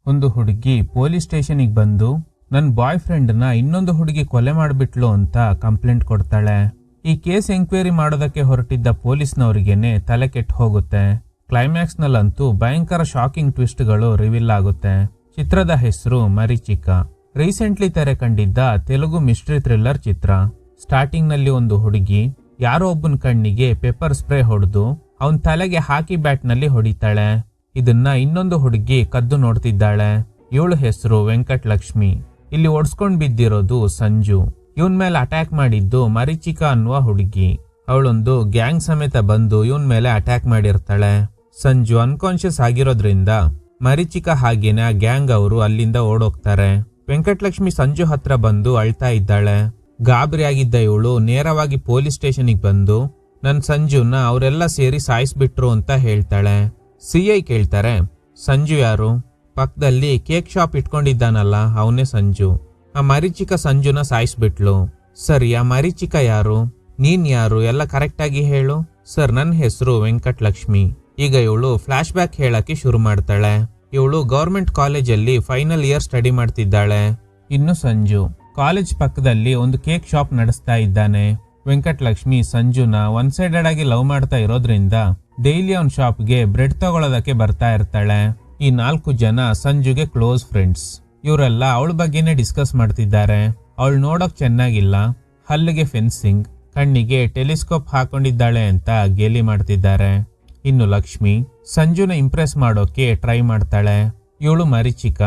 ಒಂದು ಹುಡುಗಿ ಪೊಲೀಸ್ ಸ್ಟೇಷನ್ಗೆ ಬಂದು ನನ್ನ ಬಾಯ್ ಫ್ರೆಂಡ್ನ ಇನ್ನೊಂದು ಹುಡುಗಿ ಕೊಲೆ ಮಾಡಿಬಿಟ್ಲು ಅಂತ ಕಂಪ್ಲೇಂಟ್ ಕೊಡ್ತಾಳೆ. ಈ ಕೇಸ್ ಎಂಕ್ವೈರಿ ಮಾಡೋದಕ್ಕೆ ಹೊರಟಿದ್ದ ಪೊಲೀಸ್ನವರಿಗೇನೆ ತಲೆ ಕೆಟ್ಟು ಹೋಗುತ್ತೆ. ಕ್ಲೈಮ್ಯಾಕ್ಸ್ ನಲ್ಲಂತೂ ಭಯಂಕರ ಶಾಕಿಂಗ್ ಟ್ವಿಸ್ಟ್ಗಳು ರಿವೀಲ್ ಆಗುತ್ತೆ. ಚಿತ್ರದ ಹೆಸರು ಮರೀಚಿಕ. ರೀಸೆಂಟ್ಲಿ ತೆರೆ ಕಂಡಿದ್ದ ತೆಲುಗು ಮಿಸ್ಟ್ರಿ ಥ್ರಿಲ್ಲರ್ ಚಿತ್ರ. ಸ್ಟಾರ್ಟಿಂಗ್ ನಲ್ಲಿ ಒಂದು ಹುಡುಗಿ ಯಾರೋ ಒಬ್ಬನ ಕಣ್ಣಿಗೆ ಪೆಪ್ಪರ್ ಸ್ಪ್ರೇ ಹೊಡೆದು ಅವನ್ ತಲೆಗೆ ಹಾಕಿ ಬ್ಯಾಟ್ ನಲ್ಲಿ ಹೊಡಿತಾಳೆ. ಇದನ್ನ ಇನ್ನೊಂದು ಹುಡುಗಿ ಕದ್ದು ನೋಡ್ತಿದ್ದಾಳೆ. ಇವಳು ಹೆಸರು ವೆಂಕಟಲಕ್ಷ್ಮಿ. ಇಲ್ಲಿ ಒಡ್ಸ್ಕೊಂಡ್ ಬಿದ್ದಿರೋದು ಸಂಜು. ಇವನ್ ಮೇಲೆ ಅಟ್ಯಾಕ್ ಮಾಡಿದ್ದು ಮರೀಚಿಕ ಅನ್ನುವ ಹುಡುಗಿ. ಅವಳೊಂದು ಗ್ಯಾಂಗ್ ಸಮೇತ ಬಂದು ಇವನ್ ಮೇಲೆ ಅಟ್ಯಾಕ್ ಮಾಡಿರ್ತಾಳೆ. ಸಂಜು ಅನ್ಕಾನ್ಶಿಯಸ್ ಆಗಿರೋದ್ರಿಂದ ಮರೀಚಿಕ ಹಾಗೇನೆ ಆ ಗ್ಯಾಂಗ್ ಅವರು ಅಲ್ಲಿಂದ ಓಡೋಗ್ತಾರೆ. ವೆಂಕಟಲಕ್ಷ್ಮಿ ಸಂಜು ಹತ್ರ ಬಂದು ಅಳ್ತಾ ಇದ್ದಾಳೆ. ಗಾಬರಿಯಾಗಿದ್ದ ಇವಳು ನೇರವಾಗಿ ಪೊಲೀಸ್ ಸ್ಟೇಷನ್ಗೆ ಬಂದು ನನ್ ಸಂಜುನ ಅವರೆಲ್ಲ ಸೇರಿ ಸಾಯಿಸ್ಬಿಟ್ರು ಅಂತ ಹೇಳ್ತಾಳೆ. ಸಿಐ ಕೇಳ್ತಾರೆ, ಸಂಜು ಯಾರು? ಪಕ್ಕದಲ್ಲಿ ಕೇಕ್ ಶಾಪ್ ಇಟ್ಕೊಂಡಿದ್ದಾನಲ್ಲ ಅವನೇ ಸಂಜು. ಆ ಮರೀಚಿಕ ಸಂಜುನ ಸಾಯಿಸ್ಬಿಟ್ಲು. ಸರಿ, ಆ ಮರೀಚಿಕ ಯಾರು? ನೀನ್ ಯಾರು? ಎಲ್ಲ ಕರೆಕ್ಟ್ ಆಗಿ ಹೇಳು. ಸರ್, ನನ್ನ ಹೆಸರು ವೆಂಕಟಲಕ್ಷ್ಮಿ. ಈಗ ಇವಳು ಫ್ಲಾಶ್ ಬ್ಯಾಕ್ ಹೇಳಕ್ಕೆ ಶುರು ಮಾಡ್ತಾಳೆ. ಇವಳು ಗೌರ್ಮೆಂಟ್ ಕಾಲೇಜಲ್ಲಿ ಫೈನಲ್ ಇಯರ್ ಸ್ಟಡಿ ಮಾಡ್ತಿದ್ದಾಳೆ. ಇನ್ನು ಸಂಜು ಕಾಲೇಜ್ ಪಕ್ಕದಲ್ಲಿ ಒಂದು ಕೇಕ್ ಶಾಪ್ ನಡೆಸ್ತಾ ಇದ್ದಾನೆ. ವೆಂಕಟಲಕ್ಷ್ಮಿ ಸಂಜುನ ಒನ್ ಸೈಡೆಡ್ ಆಗಿ ಲವ್ ಮಾಡ್ತಾ ಇರೋದ್ರಿಂದ ಡೈಲಿ ಅವನ್ ಶಾಪ್ಗೆ ಬ್ರೆಡ್ ತಗೊಳ್ಳೋದಕ್ಕೆ ಬರ್ತಾ ಇರ್ತಾಳೆ. ಈ 4 ಜನ ಸಂಜುಗೆ ಕ್ಲೋಸ್ ಫ್ರೆಂಡ್ಸ್. ಇವರೆಲ್ಲ ಅವಳ ಬಗ್ಗೆನೆ ಡಿಸ್ಕಸ್ ಮಾಡ್ತಿದ್ದಾರೆ. ಅವಳು ನೋಡೋಕ್ ಚೆನ್ನಾಗಿಲ್ಲ, ಹಲ್ಲಿಗೆ ಫೆನ್ಸಿಂಗ್, ಕಣ್ಣಿಗೆ ಟೆಲಿಸ್ಕೋಪ್ ಹಾಕೊಂಡಿದ್ದಾಳೆ ಅಂತ ಗೇಲಿ ಮಾಡ್ತಿದ್ದಾರೆ. ಇನ್ನು ಲಕ್ಷ್ಮಿ ಸಂಜುನ ಇಂಪ್ರೆಸ್ ಮಾಡೋಕೆ ಟ್ರೈ ಮಾಡ್ತಾಳೆ. ಇವಳು ಮರೀಚಿಕ.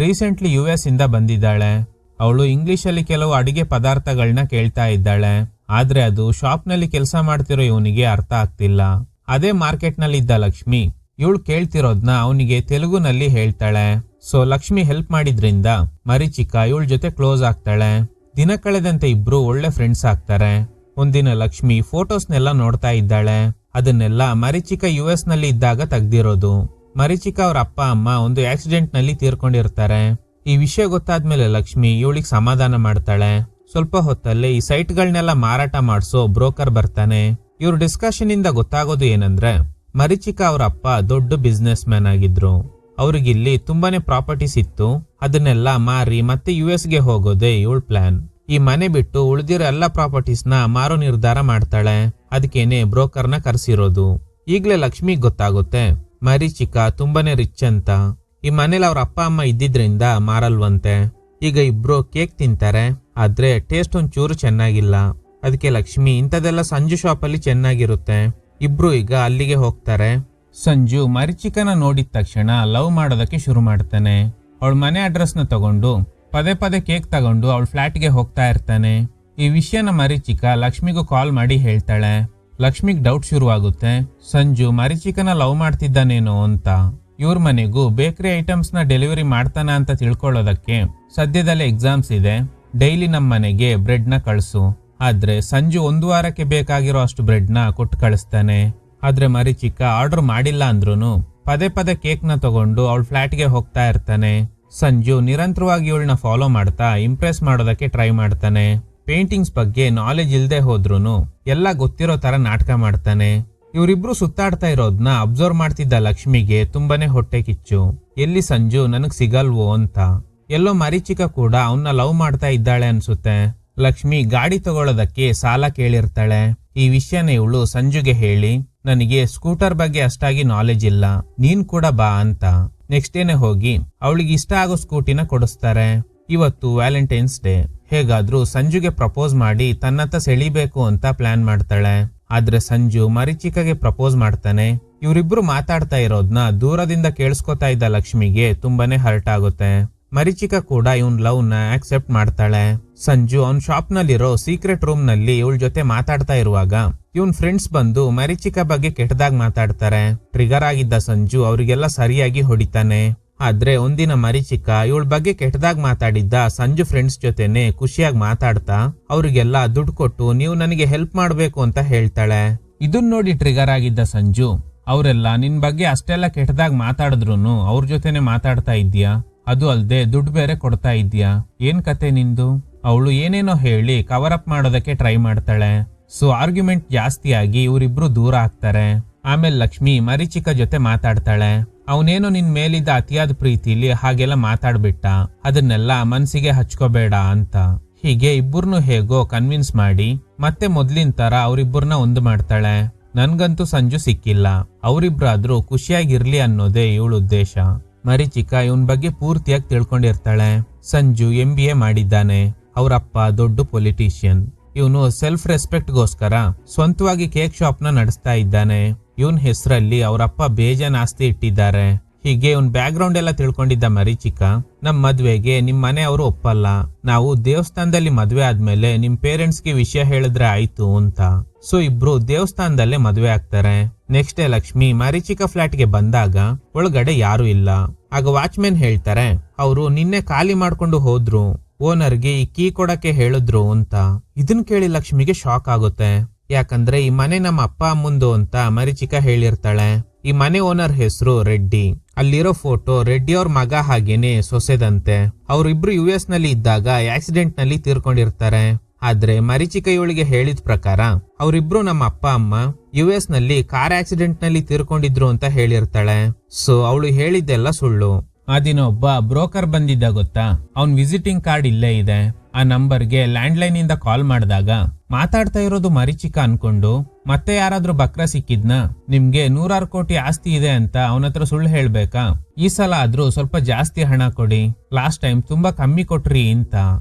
ರೀಸೆಂಟ್ಲಿ US ಇಂದ ಬಂದಿದ್ದಾಳೆ. ಅವಳು ಇಂಗ್ಲಿಷಲ್ಲಿ ಕೆಲವು ಅಡಿಗೆ ಪದಾರ್ಥಗಳನ್ನ ಕೇಳ್ತಾ ಇದ್ದಾಳೆ. ಆದ್ರೆ ಅದು ಶಾಪ್ ನಲ್ಲಿ ಕೆಲಸ ಮಾಡ್ತಿರೋ ಇವನಿಗೆ ಅರ್ಥ ಆಗ್ತಿಲ್ಲ. ಅದೇ ಮಾರ್ಕೆಟ್ ನಲ್ಲಿ ಇದ್ದ ಲಕ್ಷ್ಮಿ ಇವಳು ಕೇಳ್ತಿರೋದ್ನ ಅವನಿಗೆ ತೆಲುಗುನಲ್ಲಿ ಹೇಳ್ತಾಳೆ. ಸೊ ಲಕ್ಷ್ಮಿ ಹೆಲ್ಪ್ ಮಾಡಿದ್ರಿಂದ ಮರೀಚಿಕ ಇವಳ ಜೊತೆ ಕ್ಲೋಸ್ ಆಗ್ತಾಳೆ. ದಿನ ಕಳೆದಂತೆ ಇಬ್ರು ಒಳ್ಳೆ ಫ್ರೆಂಡ್ಸ್ ಆಗ್ತಾರೆ. ಒಂದಿನ ಲಕ್ಷ್ಮಿ ಫೋಟೋಸ್ನೆಲ್ಲ ನೋಡ್ತಾ ಇದ್ದಾಳೆ. ಅದನ್ನೆಲ್ಲ ಮರೀಚಿಕ US ನಲ್ಲಿ ಇದ್ದಾಗ ತೆಗ್ದಿರೋದು. ಮರೀಚಿಕ ಅವ್ರ ಅಪ್ಪ ಅಮ್ಮ ಒಂದು ಆಕ್ಸಿಡೆಂಟ್ ನಲ್ಲಿ ತೀರ್ಕೊಂಡಿರ್ತಾರೆ. ಈ ವಿಷಯ ಗೊತ್ತಾದ್ಮೇಲೆ ಲಕ್ಷ್ಮಿ ಇವಳಿಗೆ ಸಮಾಧಾನ ಮಾಡ್ತಾಳೆ. ಸ್ವಲ್ಪ ಹೊತ್ತಲ್ಲೇ ಈ ಸೈಟ್ಗಳನ್ನೆಲ್ಲ ಮಾರಾಟ ಮಾಡಿಸೋ ಬ್ರೋಕರ್ ಬರ್ತಾನೆ. ಇವ್ರ ಡಿಸ್ಕಷನ್ ಇಂದ ಗೊತ್ತಾಗೋದು ಏನಂದ್ರೆ ಮರೀಚಿಕ ಅವ್ರ ಅಪ್ಪ ದೊಡ್ಡ ಬಿಸ್ನೆಸ್ ಮ್ಯಾನ್ ಆಗಿದ್ರು. ಅವ್ರಿಗಿಲ್ಲಿ ತುಂಬಾನೇ ಪ್ರಾಪರ್ಟೀಸ್ ಇತ್ತು. ಅದನ್ನೆಲ್ಲ ಮಾರಿ ಮತ್ತೆ US ಗೆ ಹೋಗೋದೇ ಇವಳ ಪ್ಲಾನ್. ಈ ಮನೆ ಬಿಟ್ಟು ಉಳಿದಿರೋ ಎಲ್ಲ ಪ್ರಾಪರ್ಟೀಸ್ ನ ಮಾರೋ ನಿರ್ಧಾರ ಮಾಡ್ತಾಳೆ. ಅದಕ್ಕೇನೆ ಬ್ರೋಕರ್ನ ಕರೆಸಿರೋದು. ಈಗ್ಲೇ ಲಕ್ಷ್ಮಿಗ್ ಗೊತ್ತಾಗುತ್ತೆ ಮರೀಚಿಕ ತುಂಬಾನೇ ರಿಚ್ ಅಂತ. ಈ ಮನೇಲಿ ಅವ್ರ ಅಪ್ಪ ಅಮ್ಮ ಇದ್ದಿದ್ರಿಂದ ಮಾರಲ್ವಂತೆ. ಈಗ ಇಬ್ರು ಕೇಕ್ ತಿಂತಾರೆ. ಆದ್ರೆ ಟೇಸ್ಟ್ ಒಂಚೂರು ಚೆನ್ನಾಗಿಲ್ಲ. ಅದಕ್ಕೆ ಲಕ್ಷ್ಮಿ ಇಂಥದೆಲ್ಲ ಸಂಜು ಶಾಪ್ ಅಲ್ಲಿ ಚೆನ್ನಾಗಿರುತ್ತೆ, ಇಬ್ರು ಈಗ ಅಲ್ಲಿಗೆ ಹೋಗ್ತಾರೆ. ಸಂಜು ಮರೀಚಿಕನ ನೋಡಿದ ತಕ್ಷಣ ಲವ್ ಮಾಡೋದಕ್ಕೆ ಶುರು ಮಾಡ್ತಾನೆ. ಅವಳ ಮನೆ ಅಡ್ರೆಸ್ ನ ತಗೊಂಡು ಪದೇ ಪದೇ ಕೇಕ್ ತಗೊಂಡು ಅವಳ ಫ್ಲಾಟ್ಗೆ ಹೋಗ್ತಾ ಇರ್ತಾನೆ. ಈ ವಿಷಯನ ಮರೀಚಿಕ ಲಕ್ಷ್ಮಿಗೂ ಕಾಲ್ ಮಾಡಿ ಹೇಳ್ತಾಳೆ. ಲಕ್ಷ್ಮಿಗ್ ಡೌಟ್ ಶುರುವಾಗುತ್ತೆ, ಸಂಜು ಮರೀಚಿಕನ ಲವ್ ಮಾಡ್ತಿದ್ದಾನೇನೋ ಅಂತ. ಇವ್ರ ಮನೆಗೂ ಬೇಕರಿ ಐಟಮ್ಸ್ ನ ಡೆಲಿವರಿ ಮಾಡ್ತಾನ ಅಂತ ತಿಳ್ಕೊಳ್ಳೋದಕ್ಕೆ ಸದ್ಯದಲ್ಲೇ ಎಕ್ಸಾಮ್ಸ್ ಇದೆ. ಡೈಲಿ ನಮ್ಮ ಮನೆಗೆ ಬ್ರೆಡ್ ನ ಕಳಿಸು. ಆದ್ರೆ ಸಂಜು 1 ವಾರಕ್ಕೆ ಬೇಕಾಗಿರೋ ಅಷ್ಟು ಬ್ರೆಡ್ ನ ಕೊಟ್ಟು ಕಳಿಸ್ತಾನೆ. ಆದ್ರೆ ಮರೀಚಿಕ ಆರ್ಡರ್ ಮಾಡಿಲ್ಲ ಅಂದ್ರೂನು ಪದೇ ಪದೇ ಕೇಕ್ ನ ತಗೊಂಡು ಅವಳ ಫ್ಲಾಟ್ಗೆ ಹೋಗ್ತಾ ಇರ್ತಾನೆ. ಸಂಜು ನಿರಂತರವಾಗಿ ಇವಳನ್ನ ಫಾಲೋ ಮಾಡ್ತಾ ಇಂಪ್ರೆಸ್ ಮಾಡೋದಕ್ಕೆ ಟ್ರೈ ಮಾಡ್ತಾನೆ. ಪೇಂಟಿಂಗ್ಸ್ ಬಗ್ಗೆ ನಾಲೆಜ್ ಇಲ್ದೆ ಹೋದ್ರೂನು ಎಲ್ಲ ಗೊತ್ತಿರೋ ತರ ನಾಟಕ ಮಾಡ್ತಾನೆ. ಇವರಿಬ್ರು ಸುತ್ತಾಡ್ತಾ ಇರೋದ್ನ ಅಬ್ಸರ್ವ್ ಮಾಡ್ತಿದ್ದ ಲಕ್ಷ್ಮಿಗೆ ತುಂಬಾನೇ ಹೊಟ್ಟೆ ಕಿಚ್ಚು. ಎಲ್ಲಿ ಸಂಜು ನನಗ್ ಸಿಗಲ್ವೋ ಅಂತ. ಎಲ್ಲೋ ಮರೀಚಿಕ ಕೂಡ ಅವನ್ನ ಲವ್ ಮಾಡ್ತಾ ಇದ್ದಾಳೆ ಅನ್ಸುತ್ತೆ. ಲಕ್ಷ್ಮಿ ಗಾಡಿ ತಗೊಳ್ಳೋದಕ್ಕೆ ಸಾಲ ಕೇಳಿರ್ತಾಳೆ. ಈ ವಿಷಯನ ಇವಳು ಸಂಜುಗೆ ಹೇಳಿ, ನನಗೆ ಸ್ಕೂಟರ್ ಬಗ್ಗೆ ಅಷ್ಟಾಗಿ ನಾಲೆಜ್ ಇಲ್ಲ, ನೀನ್ ಕೂಡ ಬಾ ಅಂತ. ನೆಕ್ಸ್ಟ್ ಡೇನೆ ಹೋಗಿ ಅವಳಿಗೆ ಇಷ್ಟ ಆಗೋ ಸ್ಕೂಟಿನ ಕೊಡಿಸ್ತಾರೆ. ಇವತ್ತು ವ್ಯಾಲೆಂಟೈನ್ಸ್ ಡೇ. ಹೇಗಾದ್ರೂ ಸಂಜುಗೆ ಪ್ರಪೋಸ್ ಮಾಡಿ ತನ್ನತ್ತ ಸೆಳಿಬೇಕು ಅಂತ ಪ್ಲಾನ್ ಮಾಡ್ತಾಳೆ. ಆದ್ರೆ ಸಂಜು ಮರೀಚಿಕಗೆ ಪ್ರಪೋಸ್ ಮಾಡ್ತಾನೆ. ಇವರಿಬ್ರು ಮಾತಾಡ್ತಾ ಇರೋದ್ನ ದೂರದಿಂದ ಕೇಳಿಸ್ಕೊತಾ ಇದ್ದ ಲಕ್ಷ್ಮಿಗೆ ತುಂಬಾನೇ ಹರ್ಟ್ ಆಗುತ್ತೆ. ಮರೀಚಿಕ ಕೂಡ ಇವನ್ ಲವ್ ನ ಆಕ್ಸೆಪ್ಟ್ ಮಾಡ್ತಾಳೆ. ಸಂಜು ಅವನ್ ಶಾಪ್ ನಲ್ಲಿರೋ ಸೀಕ್ರೆಟ್ ರೂಮ್ ನಲ್ಲಿ ಇವಳ ಜೊತೆ ಮಾತಾಡ್ತಾ ಇರುವಾಗ ಇವನ್ ಫ್ರೆಂಡ್ಸ್ ಬಂದು ಮರೀಚಿಕ ಬಗ್ಗೆ ಕೆಟ್ಟದಾಗ ಮಾತಾಡ್ತಾರೆ. ಟ್ರಿಗರ್ ಆಗಿದ್ದ ಸಂಜು ಅವರಿಗೆಲ್ಲ ಸರಿಯಾಗಿ ಹೊಡಿತಾನೆ. ಆದ್ರೆ ಒಂದಿನ ಮರೀಚಿಕ ಇವಳ ಬಗ್ಗೆ ಕೆಟ್ಟದಾಗ ಮಾತಾಡಿದ್ದ ಸಂಜು ಫ್ರೆಂಡ್ಸ್ ಜೊತೆನೆ ಖುಷಿಯಾಗಿ ಮಾತಾಡ್ತಾ ಅವ್ರಿಗೆಲ್ಲ ದುಡ್ಡು ಕೊಟ್ಟು ನೀವು ನನಗೆ ಹೆಲ್ಪ್ ಮಾಡ್ಬೇಕು ಅಂತ ಹೇಳ್ತಾಳೆ. ಇದನ್ ನೋಡಿ ಟ್ರಿಗರ್ ಆಗಿದ್ದ ಸಂಜು, ಅವರೆಲ್ಲ ನಿನ್ ಬಗ್ಗೆ ಅಷ್ಟೆಲ್ಲ ಕೆಟ್ಟದಾಗ ಮಾತಾಡಿದ್ರುನು ಅವ್ರ ಜೊತೆನೆ ಮಾತಾಡ್ತಾ ಇದ್ಯಾ, ಅದು ಅಲ್ದೆ ದುಡ್ಡು ಬೇರೆ ಕೊಡ್ತಾ ಇದ್ಯಾ, ಏನ್ ಕತೆ ನಿಂದು? ಅವಳು ಏನೇನೋ ಹೇಳಿ ಕವರ್ ಅಪ್ ಮಾಡೋದಕ್ಕೆ ಟ್ರೈ ಮಾಡ್ತಾಳೆ. ಸೊ ಆರ್ಗ್ಯುಮೆಂಟ್ ಜಾಸ್ತಿ ಆಗಿ ಇವರಿಬ್ರು ದೂರ ಆಗ್ತಾರೆ. ಆಮೇಲೆ ಲಕ್ಷ್ಮಿ ಮರೀಚಿಕ ಜೊತೆ ಮಾತಾಡ್ತಾಳೆ. ಅವನೇನೋ ನಿನ್ ಮೇಲಿದ್ದ ಅತಿಯಾದ ಪ್ರೀತಿಲಿ ಹಾಗೆಲ್ಲ ಮಾತಾಡ್ಬಿಟ್ಟ, ಅದನ್ನೆಲ್ಲ ಮನ್ಸಿಗೆ ಹಚ್ಕೋಬೇಡ ಅಂತ. ಹೀಗೆ ಇಬ್ಬರನ್ನು ಹೇಗೋ ಕನ್ವಿನ್ಸ್ ಮಾಡಿ ಮತ್ತೆ ಮೊದ್ಲಿನ ತರ ಅವರಿಬ್ಬರನ್ನ ಒಂದು ಮಾಡ್ತಾಳೆ. ನನ್ಗಂತೂ ಸಂಜು ಸಿಕ್ಕಿಲ್ಲ, ಅವರಿಬ್ರಾದ್ರೂ ಖುಷಿಯಾಗಿರ್ಲಿ ಅನ್ನೋದೇ ಇವಳ ಉದ್ದೇಶ. ಮರೀಚಿಕ ಇವನ್ ಬಗ್ಗೆ ಪೂರ್ತಿಯಾಗಿ ತಿಳ್ಕೊಂಡಿರ್ತಾಳೆ. ಸಂಜು MBA ಮಾಡಿದ್ದಾನೆ, ಅವರಪ್ಪ ದೊಡ್ಡ ಪೊಲಿಟಿಷಿಯನ್. ಇವನು ಸೆಲ್ಫ್ ರೆಸ್ಪೆಕ್ಟ್ಗೋಸ್ಕರ ಸ್ವಂತವಾಗಿ ಕೇಕ್ ಶಾಪ್ ನ ನಡೆಸ್ತಾ ಇದ್ದಾನೆ. ಇವನ್ ಹೆಸರಲ್ಲಿ ಅವರಪ್ಪ ಬೇಜಾನ್ ಆಸ್ತಿ ಇಟ್ಟಿದ್ದಾರೆ. ಹೀಗೆ ಇವನ್ ಬ್ಯಾಕ್ ಗ್ರೌಂಡ್ ಎಲ್ಲ ತಿಳ್ಕೊಂಡಿದ್ದ ಮರೀಚಿಕ ನಮ್ ಮದ್ವೆಗೆ ನಿಮ್ ಮನೆಯವರು ಒಪ್ಪಲ್ಲ, ನಾವು ದೇವಸ್ಥಾನದಲ್ಲಿ ಮದ್ವೆ ಆದ್ಮೇಲೆ ನಿಮ್ ಪೇರೆಂಟ್ಸ್ಗೆ ವಿಷಯ ಹೇಳಿದ್ರೆ ಆಯ್ತು ಅಂತ. ಸೊ ಇಬ್ರು ದೇವಸ್ಥಾನದಲ್ಲೇ ಮದ್ವೆ ಆಗ್ತಾರೆ. ನೆಕ್ಸ್ಟ್ ಡೇ ಲಕ್ಷ್ಮಿ ಮರೀಚಿಕ ಫ್ಲಾಟ್ಗೆ ಬಂದಾಗ ಒಳಗಡೆ ಯಾರು ಇಲ್ಲ. ಆಗ ವಾಚ್ಮೆನ್ ಹೇಳ್ತಾರೆ ಅವರು ನಿನ್ನೆ ಖಾಲಿ ಮಾಡ್ಕೊಂಡು ಹೋದ್ರು, ಓನರ್ಗೆ ಈ ಕೀ ಕೊಡಕ್ಕೆ ಹೇಳಿದ್ರು ಅಂತ. ಇದನ್ ಕೇಳಿ ಲಕ್ಷ್ಮಿಗೆ ಶಾಕ್ ಆಗುತ್ತೆ. ಯಾಕಂದ್ರೆ ಈ ಮನೆ ನಮ್ಮ ಅಪ್ಪ ಅಮ್ಮಂದು ಅಂತ ಮರೀಚಿಕ ಹೇಳಿರ್ತಾಳೆ. ಈ ಮನೆ ಓನರ್ ಹೆಸರು ರೆಡ್ಡಿ. ಅಲ್ಲಿರೋ ಫೋಟೋ ರೆಡ್ಡಿ ಅವ್ರ ಮಗ ಹಾಗೇನೆ ಸೊಸೆದಂತೆ. ಅವ್ರಿಬ್ರು US ನಲ್ಲಿ ಇದ್ದಾಗ ಆಕ್ಸಿಡೆಂಟ್ ನಲ್ಲಿ ತೀರ್ಕೊಂಡಿರ್ತಾರೆ. ಆದ್ರೆ ಮರೀಚಿಕ ಇವಳಿಗೆ ಹೇಳಿದ ಪ್ರಕಾರ ಅವರಿಬ್ರು ನಮ್ಮ ಅಪ್ಪ ಅಮ್ಮ US ನಲ್ಲಿ ಕಾರ್ ಆಕ್ಸಿಡೆಂಟ್ ನಲ್ಲಿ ತೀರ್ಕೊಂಡಿದ್ರು ಅಂತ ಹೇಳಿರ್ತಾಳೆ. ಸೊ ಅವಳು ಹೇಳಿದ್ದೆಲ್ಲ ಸುಳ್ಳು. ಆ ದಿನ ಒಬ್ಬ ಬ್ರೋಕರ್ ಬಂದಿದ್ದ ಗೊತ್ತಾ, ಅವನ್ ವಿಸಿಟಿಂಗ್ ಕಾರ್ಡ್ ಇಲ್ಲೇ ಇದೆ. ಆ ನಂಬರ್ಗೆ ಲ್ಯಾಂಡ್ಲೈನ್ ಇಂದ ಕಾಲ್ ಮಾಡಿದಾಗ ಮಾತಾಡ್ತಾ ಇರೋದು ಮರೀಚಿಕ ಅನ್ಕೊಂಡು ಮತ್ತೆ ಯಾರಾದ್ರೂ ಬಕ್ರ ಸಿಕ್ಕಿದ್ನ, ನಿಮ್ಗೆ 100 ಕೋಟಿ ಆಸ್ತಿ ಇದೆ ಅಂತ ಅವನತ್ರ ಸುಳ್ಳು ಹೇಳ್ಬೇಕಾ, ಈ ಸಲ ಆದ್ರೂ ಸ್ವಲ್ಪ ಜಾಸ್ತಿ ಹಣ ಕೊಡಿ, ಲಾಸ್ಟ್ ಟೈಮ್ ತುಂಬಾ ಕಮ್ಮಿ ಕೊಟ್ರಿ ಅಂತ.